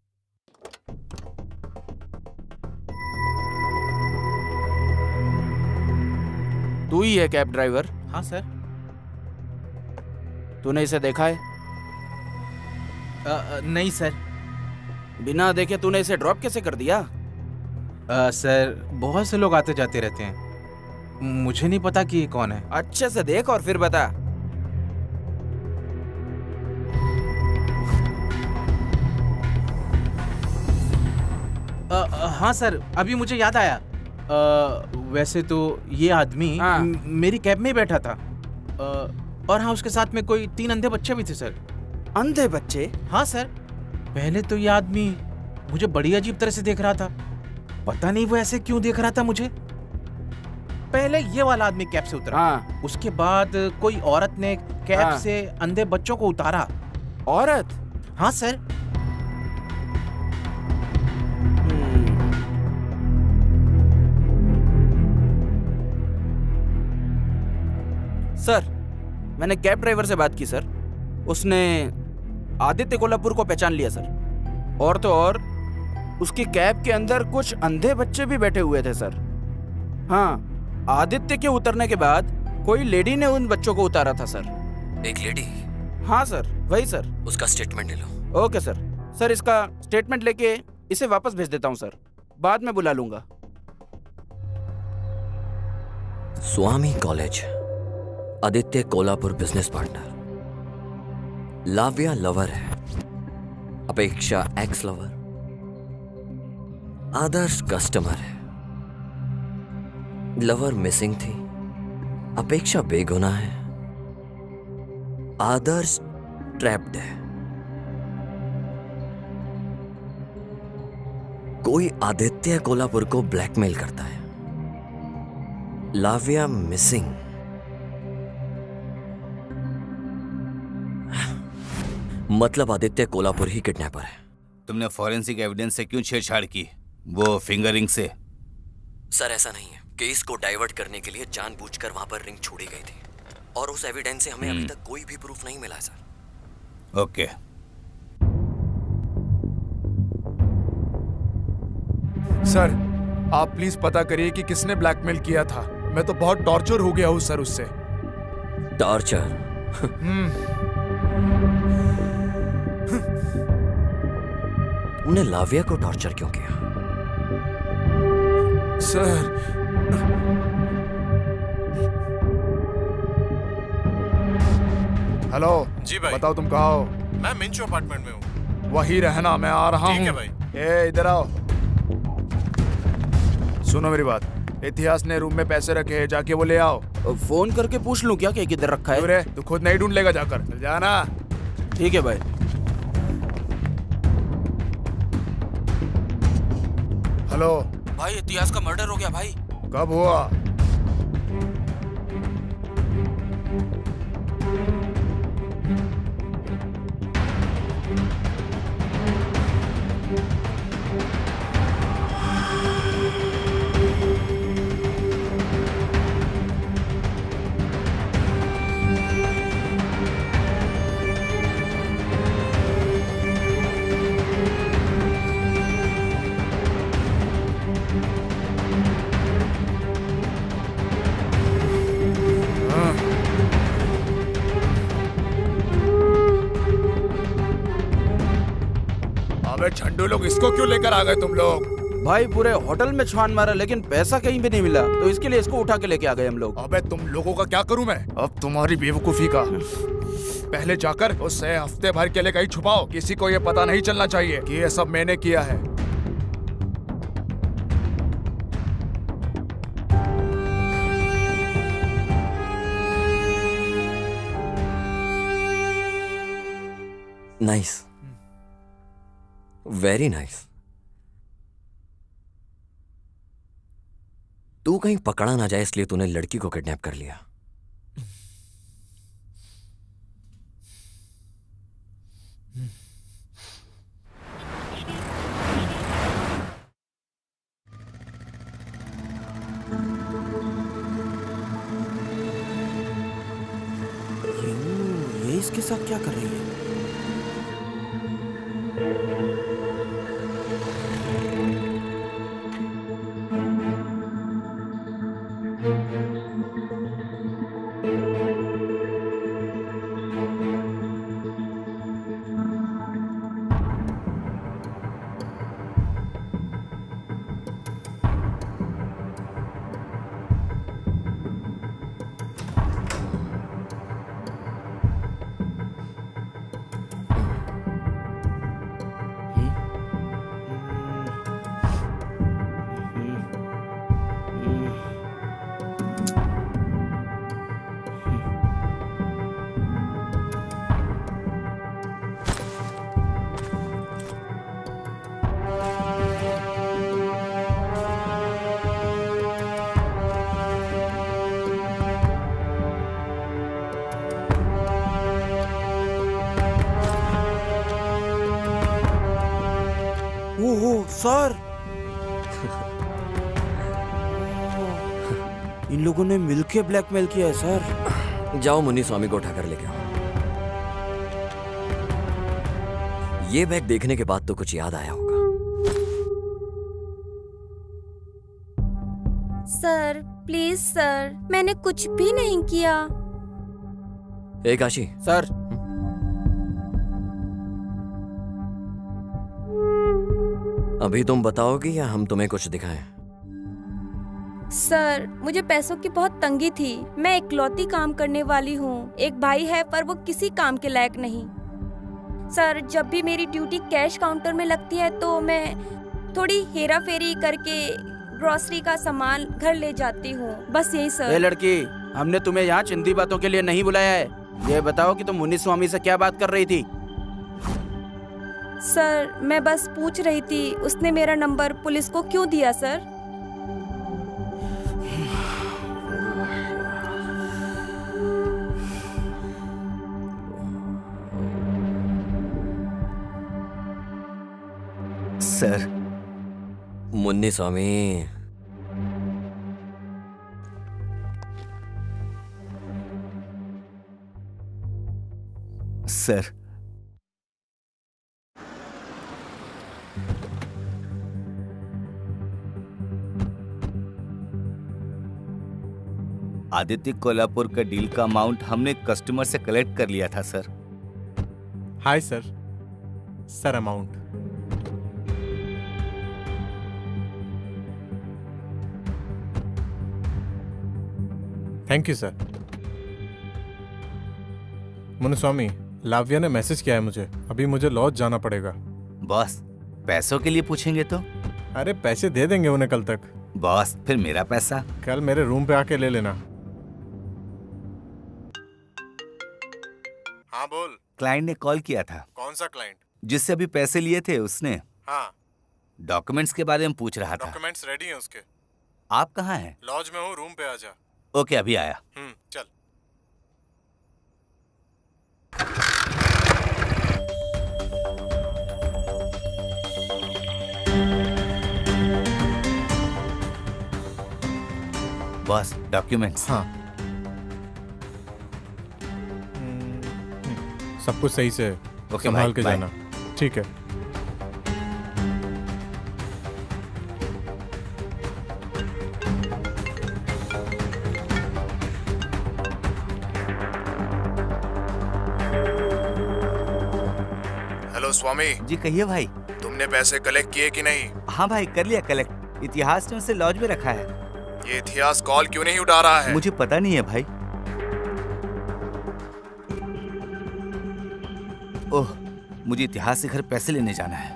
तू ही है कैब ड्राइवर? हाँ सर। तूने इसे देखा है? नहीं सर। बिना देखे तूने इसे ड्रॉप कैसे कर दिया? सर बहुत से लोग आते जाते रहते हैं, मुझे नहीं पता कि ये कौन है। अच्छे से देख और फिर बता। हाँ सर, अभी मुझे याद आया। वैसे तो ये आदमी हाँ। मेरी कैब में ही बैठा था। और हाँ, उसके साथ में कोई 3 अंधे बच्चे भी थे सर। अंधे बच्चे? हाँ सर। पहले तो ये आदमी मुझे बड़ी अजीब तरह से देख रहा था, पता नहीं वो ऐसे क्यों देख रहा था मुझे। पहले ये वाला आदमी कैब से उतरा। हाँ। उसके बाद कोई औरत ने कैब हाँ। से अंधे बच्चों को उतारा। औरत? हाँ सर। सर मैंने कैब ड्राइवर से बात की सर, उसने आदित्य कोल्हापुर को पहचान लिया सर। और तो और उसकी कैब के अंदर कुछ अंधे बच्चे भी बैठे हुए थे सर। हाँ, आदित्य के उतरने के बाद कोई लेडी ने उन बच्चों को उतारा था सर। एक लेडी? हाँ सर, वही सर। उसका स्टेटमेंट ले लो। Okay sir. सर इसका स्टेटमेंट लेके इसे वापस भेज देता हूँ सर, बाद में बुला लूंगा। Swami college, Aditya Kolhapur business partner, Lavya lover है, Apeksha ex lover, Adarsh customer है, लवर मिसिंग थी, अपेक्षा बेगुनाह है, आदर्श ट्रैप्ड है, कोई आदित्य कोल्हापुर को ब्लैकमेल करता है, लाव्या मिसिंग, मतलब आदित्य कोल्हापुर ही किडनैपर है। तुमने फॉरेंसिक एविडेंस से क्यों छेड़छाड़ की? वो फिंगरिंग से? सर ऐसा नहीं है, केस को डाइवर्ट करने के लिए जानबूझकर वहां पर रिंग छोड़ी गई थी और उस एविडेंस से हमें अभी तक कोई भी प्रूफ नहीं मिला सर। ओके। सर आप प्लीज पता करिए कि किसने ब्लैकमेल किया था। मैं तो बहुत टॉर्चर हो गया हूँ सर उससे। टॉर्चर? तुमने लाव्या को टॉर्चर क्यों किया? सर हेलो जी भाई। बताओ तुम कहाँ हो? मैं मिंचू अपार्टमेंट में हूँ। वहीं रहना, मैं आ रहा हूँ। ठीक है भाई। ए इधर आओ, सुनो मेरी बात। इतिहास ने रूम में पैसे रखे हैं, जाके वो ले आओ। फोन करके पूछ लूं क्या कि किधर रखा है? अरे तू खुद नहीं ढूंढ लेगा, जाकर चल जाना। ठीक है भाई। हेलो भाई इतिहास का मर्डर हो गया भाई। कब हुआ? गोलू लोग इसको क्यों लेकर आ गए तुम लोग? भाई पूरे होटल में छान मारा लेकिन पैसा कहीं भी नहीं मिला, तो इसके लिए इसको उठा के लेके आ गए हम लोग। अबे तुम लोगों का क्या करूं मैं? अब तुम्हारी बेवकूफी का। पहले जाकर उसे हफ्ते भर के लिए कहीं छुपाओ, किसी को ये पता नहीं चलना चाहिए कि ये सब मैंने किया है। Nice, very nice. तू कहीं पकड़ा ना जाए इसलिए तूने लड़की को किडनैप कर लिया। ये इसके साथ क्या कर रही है? ओहो सर, इन लोगों ने मिलके ब्लैकमेल किया है सर। जाओ मुन्नी स्वामी को उठाकर लेके आओ। ये बैग देखने के बाद तो कुछ याद आया होगा। सर प्लीज सर, मैंने कुछ भी नहीं किया। ए काशी। सर अभी तुम बताओगे या हम तुम्हें कुछ दिखाएं? सर मुझे पैसों की बहुत तंगी थी। मैं इकलौती काम करने वाली हूँ। एक भाई है पर वो किसी काम के लायक नहीं। सर जब भी मेरी ड्यूटी कैश काउंटर में लगती है तो मैं थोड़ी हेरा फेरी करके ग्रोसरी का सामान घर ले जाती हूँ, बस यही सर। ए लड़की, हमने तुम्हें यहाँ चिंदी बातों के लिए नहीं बुलाया है। ये बताओ कि तुम मुन्नी स्वामी से क्या बात कर रही थी? सर मैं बस पूछ रही थी उसने मेरा नंबर पुलिस को क्यों दिया सर? सर मुन्नी स्वामी, सर आदित्य कोल्हापुर का डील का अमाउंट हमने कस्टमर से कलेक्ट कर लिया था sir. Hi sir. Sir amount thank you sir. Munuswamy, Lavya ने मैसेज किया है मुझे। अभी मुझे लॉज जाना पड़ेगा। बॉस पैसों के लिए पूछेंगे तो? अरे पैसे दे देंगे उन्हें कल तक। बॉस फिर मेरा पैसा? कल मेरे रूम पे आके ले लेना। हाँ बोल। क्लाइंट ने कॉल किया था। कौन सा क्लाइंट? जिससे अभी पैसे लिए थे उसने। हाँ। डॉक्यूमेंट्स के बारे में पूछ रहा था। डॉक्यूमेंट्स रेडी हैं उसके। आप कहाँ हैं? लॉज में हूँ, रूम पे आ जा। ओके अभी आया। चल। Boss documents. हाँ सब कुछ सही से संभाल के जाना। ठीक है। हेलो स्वामी। जी कहिए भाई। तुम तुमने पैसे कलेक्ट किए कि नहीं? हाँ भाई, कर लिया कलेक्ट। इतिहास ने उसे लॉज में रखा है। ये इतिहास कॉल क्यों नहीं उठा रहा है? मुझे पता नहीं है भाई। ओह, मुझे इतिहास से घर पैसे लेने जाना है।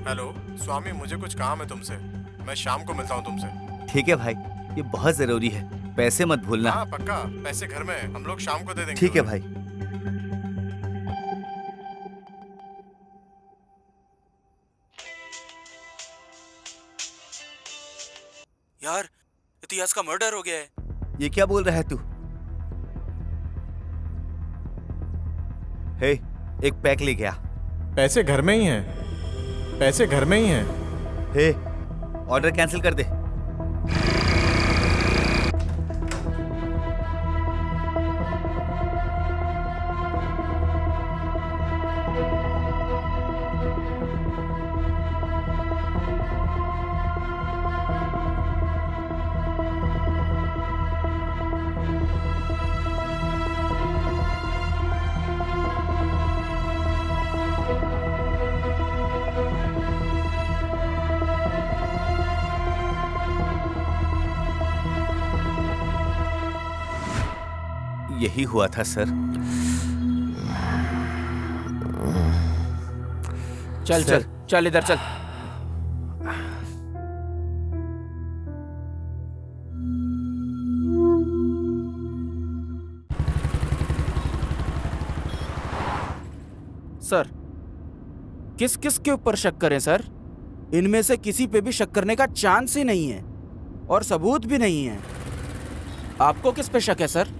हेलो स्वामी, मुझे कुछ काम है तुमसे। मैं शाम को मिलता हूँ तुमसे। ठीक है भाई, ये बहुत जरूरी है। पैसे मत भूलना। हाँ पक्का, पैसे घर में हम लोग शाम को दे देंगे। ठीक है भाई। यार, इतिहास का मर्डर हो गया है। ये क्या बोल रहा है तू? हे, एक पैक ले गया। पैसे घर में ही हैं। पैसे घर में ही हैं। हे, ऑर्डर कैंसिल कर दे। यही हुआ था सर। चल चल चल, इधर चल। सर, किस किस के ऊपर शक करें सर? इनमें से किसी पे भी शक करने का चांस ही नहीं है और सबूत भी नहीं है। आपको किस पे शक है सर?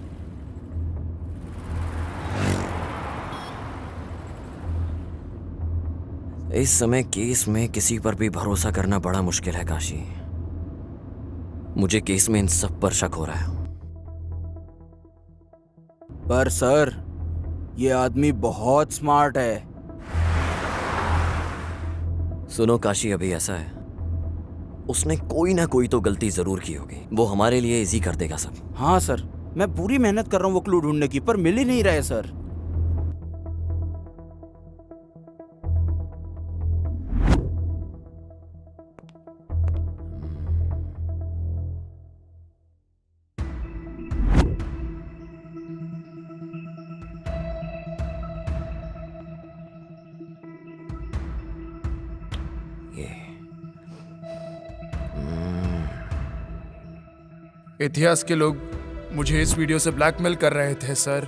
इस समय केस में किसी पर भी भरोसा करना बड़ा मुश्किल है काशी। मुझे केस में इन सब पर शक हो रहा है। पर सर, ये आदमी बहुत स्मार्ट है। सुनो काशी, अभी ऐसा है, उसने कोई ना कोई तो गलती जरूर की होगी। वो हमारे लिए इजी कर देगा सब। हाँ सर, मैं पूरी मेहनत कर रहा हूँ वो क्लू ढूंढने की, पर मिल ही नहीं रहे सर। इतिहास के लोग मुझे इस वीडियो से ब्लैकमेल कर रहे थे सर।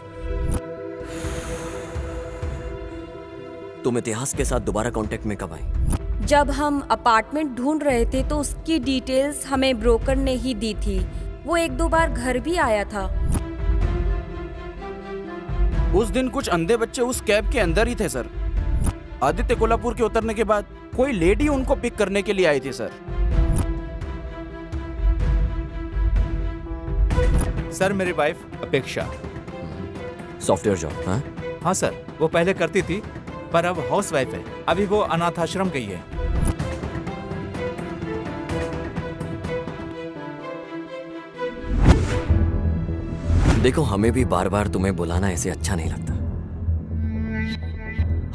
तुम इतिहास के साथ दोबारा कांटेक्ट में कब आई? जब हम अपार्टमेंट ढूंढ रहे थे तो उसकी डिटेल्स हमें ब्रोकर ने ही दी थी। वो एक दो बार घर भी आया था। उस दिन कुछ अंधे बच्चे उस कैब के अंदर ही थे सर। आदित्य कोल्हापुर के उतरने के बाद कोई लेडी उनको पिक करने के लिए आई थी सर। सर, मेरी वाइफ अपेक्षा सॉफ्टवेयर जॉब। हाँ हाँ सर, वो पहले करती थी पर अब हाउस वाइफ है। अभी वो अनाथ आश्रम गई है। देखो, हमें भी बार बार तुम्हें बुलाना ऐसे अच्छा नहीं लगता।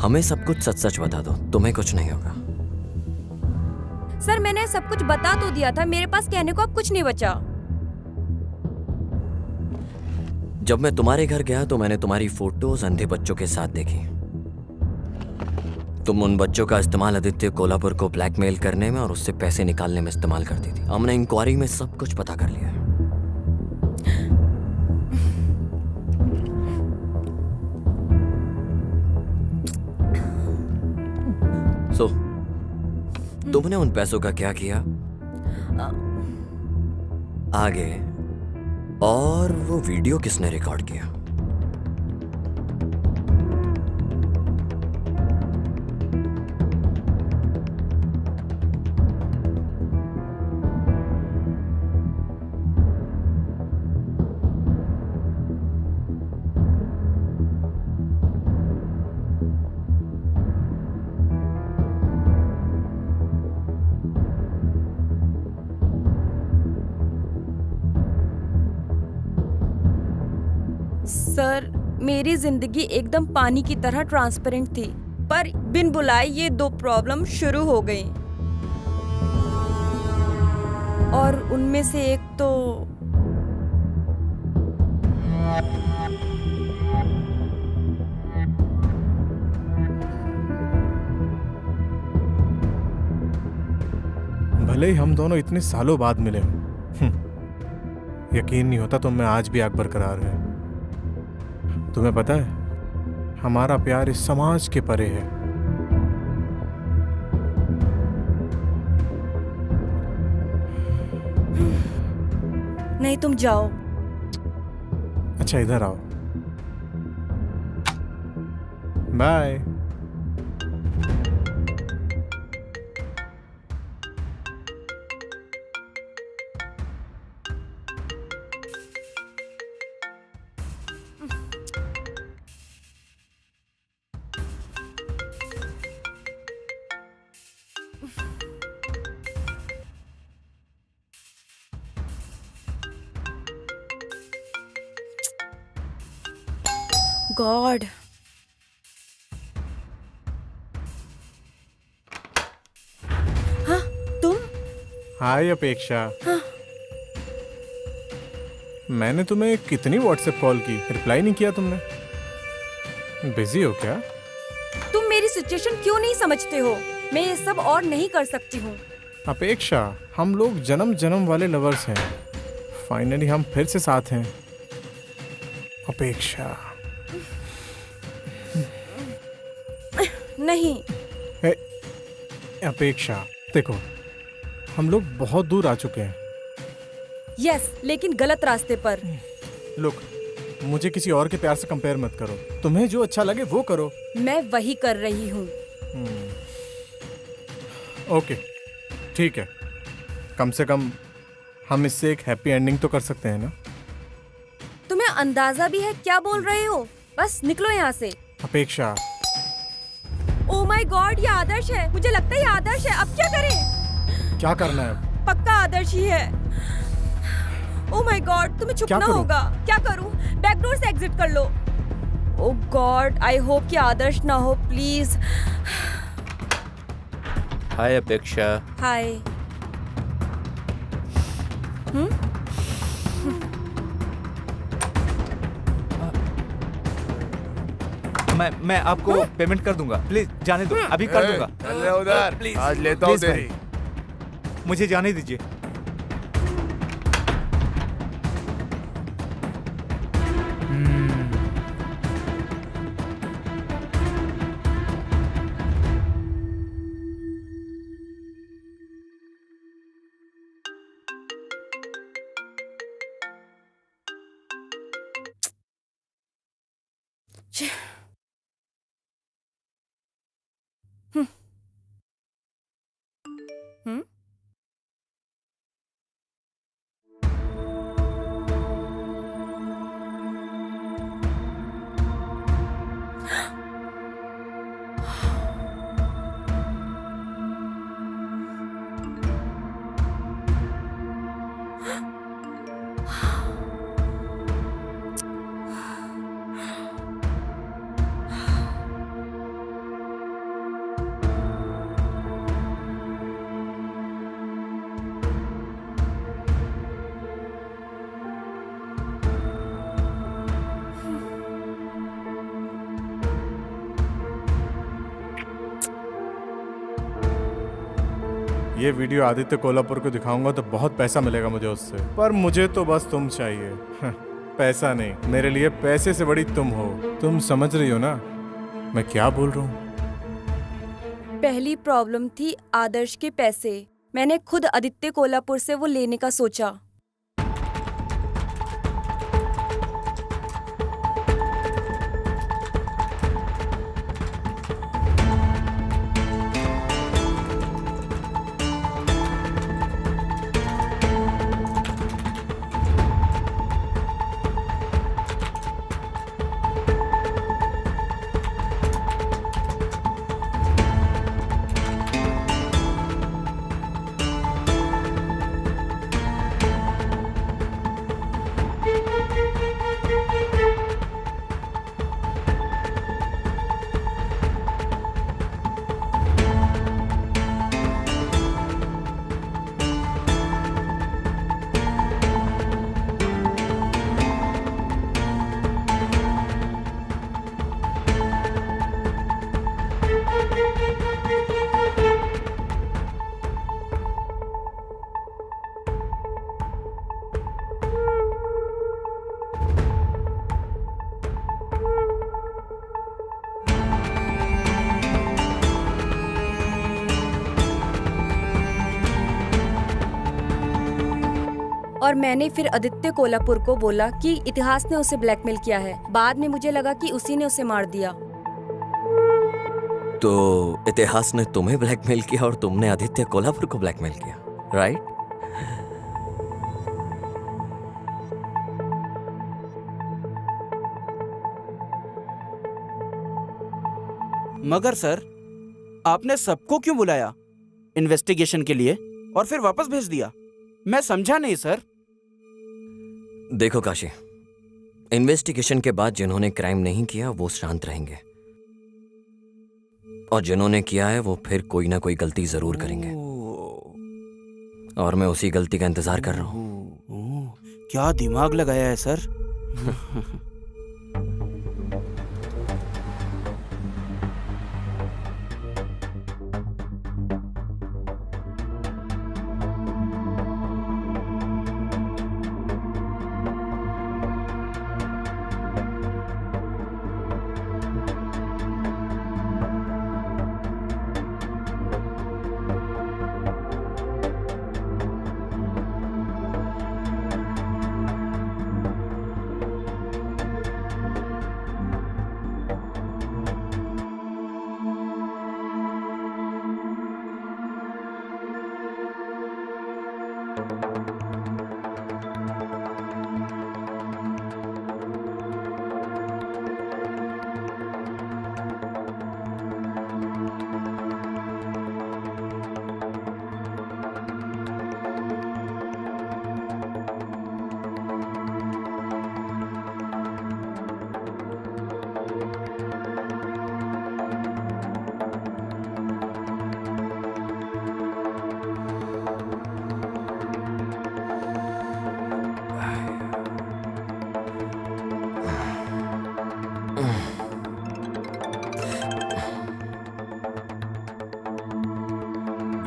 हमें सब कुछ सच सच बता दो, तुम्हें कुछ नहीं होगा। सर, मैंने सब कुछ बता तो दिया था। मेरे पास कहने को अब कुछ नहीं बचा। जब मैं तुम्हारे घर गया तो मैंने तुम्हारी फोटोज अंधे बच्चों के साथ देखी। तुम उन बच्चों का इस्तेमाल आदित्य कोल्हापुर को ब्लैकमेल करने में और उससे पैसे निकालने में इस्तेमाल करती थी। हमने इंक्वायरी में सब कुछ पता कर लिया है। तुमने उन पैसों का क्या किया आगे, और वो वीडियो किसने रिकॉर्ड किया? सर, मेरी जिंदगी एकदम पानी की तरह ट्रांसपेरेंट थी, पर बिन बुलाए ये 2 प्रॉब्लम शुरू हो गई। और उनमें से एक तो भले ही हम दोनों इतने सालों बाद मिले हों, यकीन नहीं होता तुम में आज भी आग बरकरार है। तुम्हें पता है, हमारा प्यार इस समाज के परे है। नहीं, तुम जाओ। अच्छा, इधर आओ। बाय। गॉड, हाँ तुम? हाय अपेक्षा। मैंने तुम्हें कितनी व्हाट्सएप कॉल की, रिप्लाई नहीं किया तुमने। बिजी हो क्या? तुम मेरी सिचुएशन क्यों नहीं समझते हो? मैं ये सब और नहीं कर सकती हूँ। अपेक्षा, हम लोग जन्म जन्म वाले लवर्स हैं। फाइनली हम फिर से साथ हैं। अपेक्षा। नहीं। अपेक्षा, देखो, हम लोग बहुत दूर आ चुके हैं। यस, लेकिन गलत रास्ते पर। लुक, मुझे किसी और के प्यार से कंपेयर मत करो। तुम्हें जो अच्छा लगे वो करो। मैं वही कर रही हूँ। ओके, ठीक है। कम से कम हम इससे एक हैप्पी एंडिंग तो कर सकते हैं ना? तुम्हें अंदाजा भी है क्या बोल रहे हो? बस निकलो यहाँ से। अपेक्षा। ओह माय गॉड, ये आदर्श है। मुझे लगता है ये आदर्श है। अब क्या करें? क्या करना है अब? पक्का आदर्श ही है। ओह माय गॉड, तुम्हें छुपना होगा। क्या करूं? बैकडोर से एग्जिट कर लो। ओह गॉड, आई होप कि आदर्श ना हो, प्लीज। हाय अपेक्षा। हाय। मैं आपको पेमेंट कर दूंगा, प्लीज जाने दो, अभी कर दूंगा। चल उधर, प्लीज आज लेता हूँ तेरी। मुझे जाने दीजिए। ये वीडियो आदित्य कोल्हापुर को दिखाऊंगा तो बहुत पैसा मिलेगा मुझे उससे, पर मुझे तो बस तुम चाहिए। पैसा नहीं, मेरे लिए पैसे से बड़ी तुम हो। तुम समझ रही हो ना मैं क्या बोल रहा हूँ? पहली प्रॉब्लम थी आदर्श के पैसे। मैंने खुद आदित्य कोल्हापुर से वो लेने का सोचा। और मैंने फिर आदित्य कोल्हापुर को बोला कि इतिहास ने उसे ब्लैकमेल किया है। बाद में मुझे लगा कि उसी ने उसे मार दिया। तो इतिहास ने तुम्हें ब्लैकमेल किया और तुमने आदित्य कोल्हापुर को ब्लैकमेल किया, राइट? मगर सर, आपने सबको क्यों बुलाया इन्वेस्टिगेशन के लिए और फिर वापस भेज दिया? मैं समझा नहीं सर। देखो काशी, इन्वेस्टिगेशन के बाद जिन्होंने क्राइम नहीं किया वो शांत रहेंगे, और जिन्होंने किया है वो फिर कोई ना कोई गलती जरूर करेंगे, और मैं उसी गलती का इंतजार कर रहा हूं। क्या दिमाग लगाया है सर।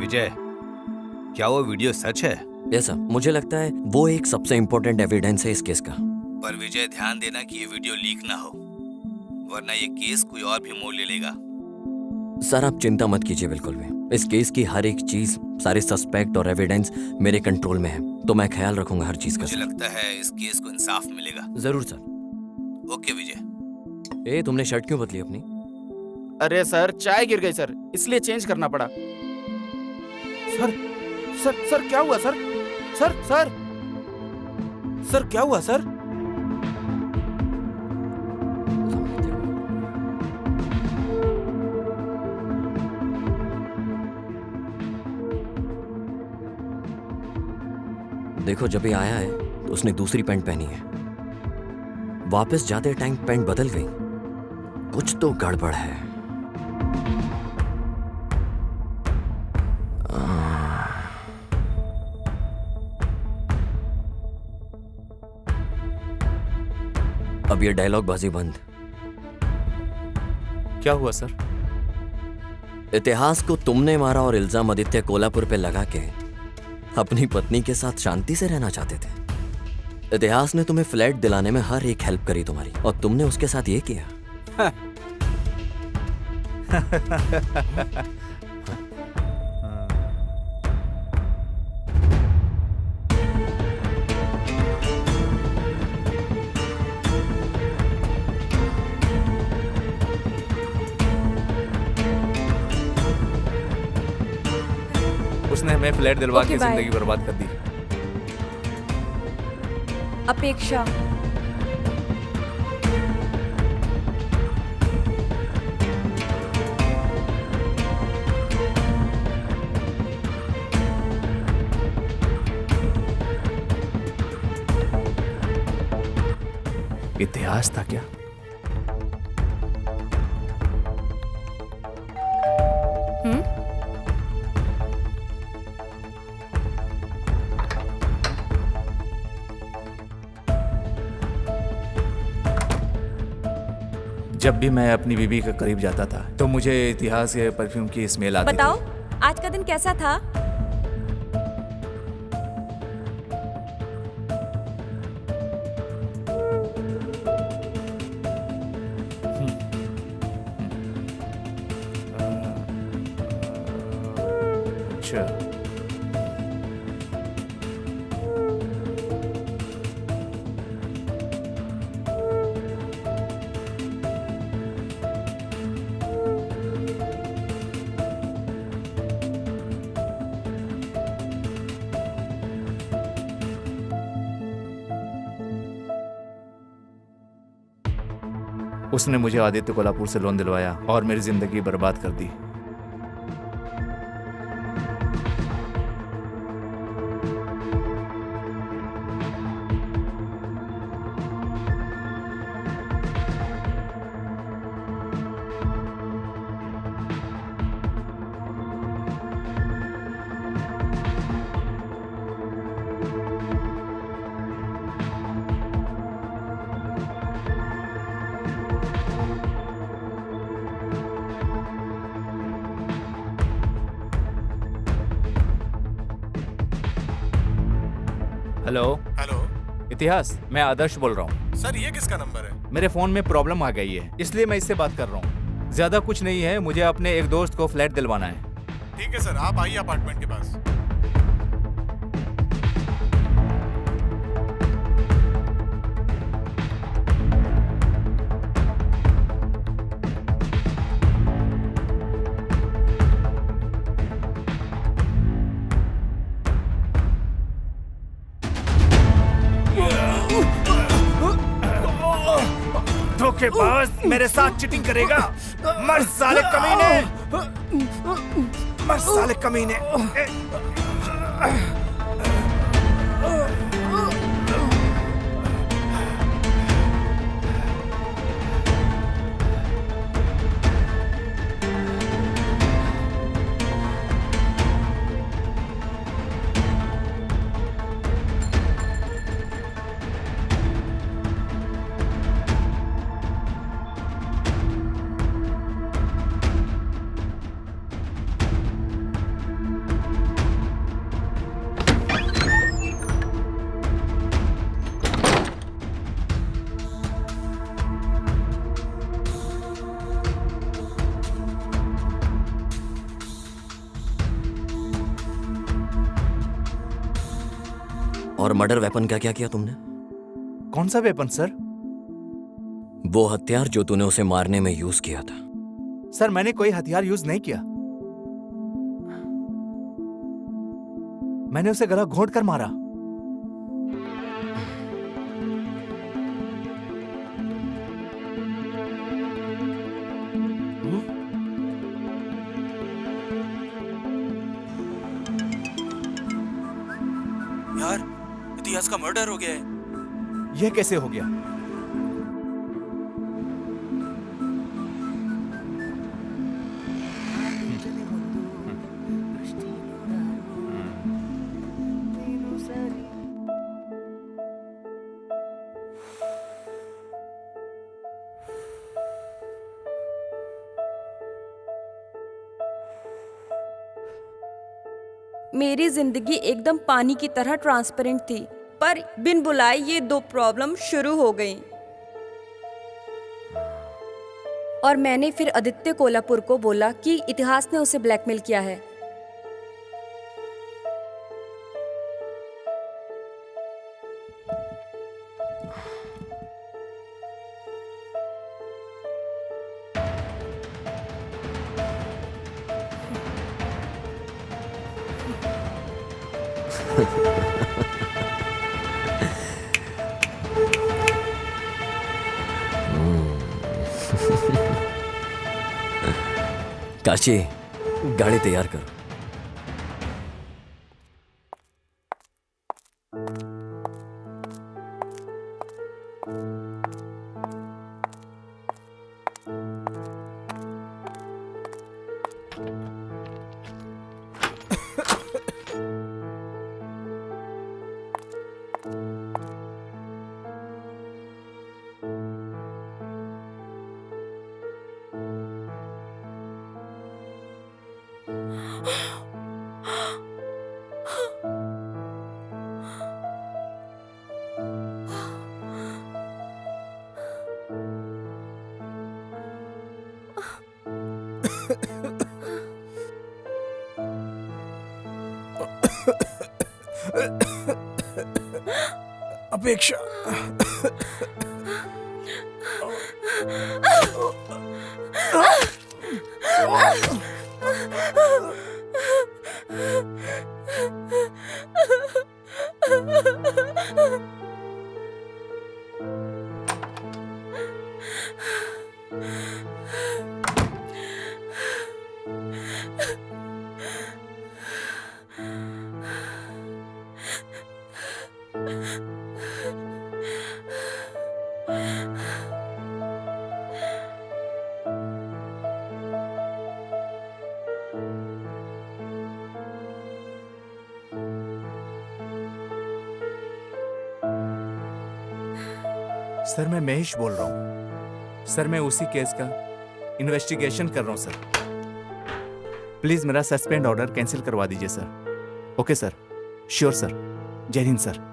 विजय, क्या वो वीडियो सच है? ऐसा मुझे लगता है वो एक सबसे इंपॉर्टेंट एविडेंस है इस केस का। पर विजय, ध्यान देना कि ये वीडियो लीक ना हो, वरना ये केस कोई और भी मोड़ ले लेगा। सर आप चिंता मत कीजिए बिल्कुल भी। इस केस की हर एक चीज, सारे सस्पेक्ट और एविडेंस मेरे कंट्रोल में है, तो मैं ख्याल रखूंगा हर चीज का। मुझे लगता है इस केस को इंसाफ मिलेगा। जरूर सर। ओके विजय। ए तुमने शर्ट क्यों बदली अपनी? अरे सर, चाय गिर गई सर, इसलिए चेंज करना पड़ा। सर सर सर क्या हुआ सर? सर सर सर क्या हुआ सर? देखो जब ये आया है तो उसने दूसरी पैंट पहनी है, वापस जाते टाइम पैंट बदल गई, कुछ तो गड़बड़ है। अब ये डायलॉग बाजी बंद। क्या हुआ सर? इतिहास को तुमने मारा और इल्जाम आदित्य कोल्हापुर पे लगा के अपनी पत्नी के साथ शांति से रहना चाहते थे। इतिहास ने तुम्हें फ्लैट दिलाने में हर एक हेल्प करी तुम्हारी, और तुमने उसके साथ ये किया। उसने हमें फ्लैट दिलवा के Okay, bye. जिंदगी बर्बाद कर दी। अपेक्षा, इतिहास था क्या? जब भी मैं अपनी बीवी के करीब जाता था तो मुझे इतिहास के परफ्यूम की स्मेल आती बताओ आज का दिन कैसा था? थी। अच्छा, उसने मुझे आदित्य कोल्हापुर से लोन दिलवाया और मेरी जिंदगी बर्बाद कर दी। हेलो हेलो इतिहास, मैं आदर्श बोल रहा हूँ। सर, ये किसका नंबर है? मेरे फोन में प्रॉब्लम आ गई है, इसलिए मैं इससे बात कर रहा हूँ। ज्यादा कुछ नहीं है, मुझे अपने एक दोस्त को फ्लैट दिलवाना है। ठीक है सर, आप आइए अपार्टमेंट के पास। धोखेबाज, मेरे साथ चीटिंग करेगा? मर साले कमीने, मर साले कमीने। और मर्डर वेपन का क्या किया तुमने? कौन सा वेपन सर? वो हथियार जो तूने उसे मारने में यूज किया था। सर, मैंने कोई हथियार यूज नहीं किया। मैंने उसे गला घोंट कर मारा। यार, इतिहास का मर्डर हो गया है। यह कैसे हो गया? मेरी जिंदगी एकदम पानी की तरह ट्रांसपेरेंट थी, पर बिन बुलाए ये दो प्रॉब्लम शुरू हो गई। और मैंने फिर आदित्य कोल्हापुर को बोला कि इतिहास ने उसे ब्लैकमेल किया है। काशी, गाड़ी तैयार कर। अपेक्षा, सर मैं महेश बोल रहा हूँ सर। मैं उसी केस का इन्वेस्टिगेशन कर रहा हूँ सर। प्लीज मेरा सस्पेंड ऑर्डर कैंसिल करवा दीजिए sir. Okay sir, sure sir. जय हिंद सर।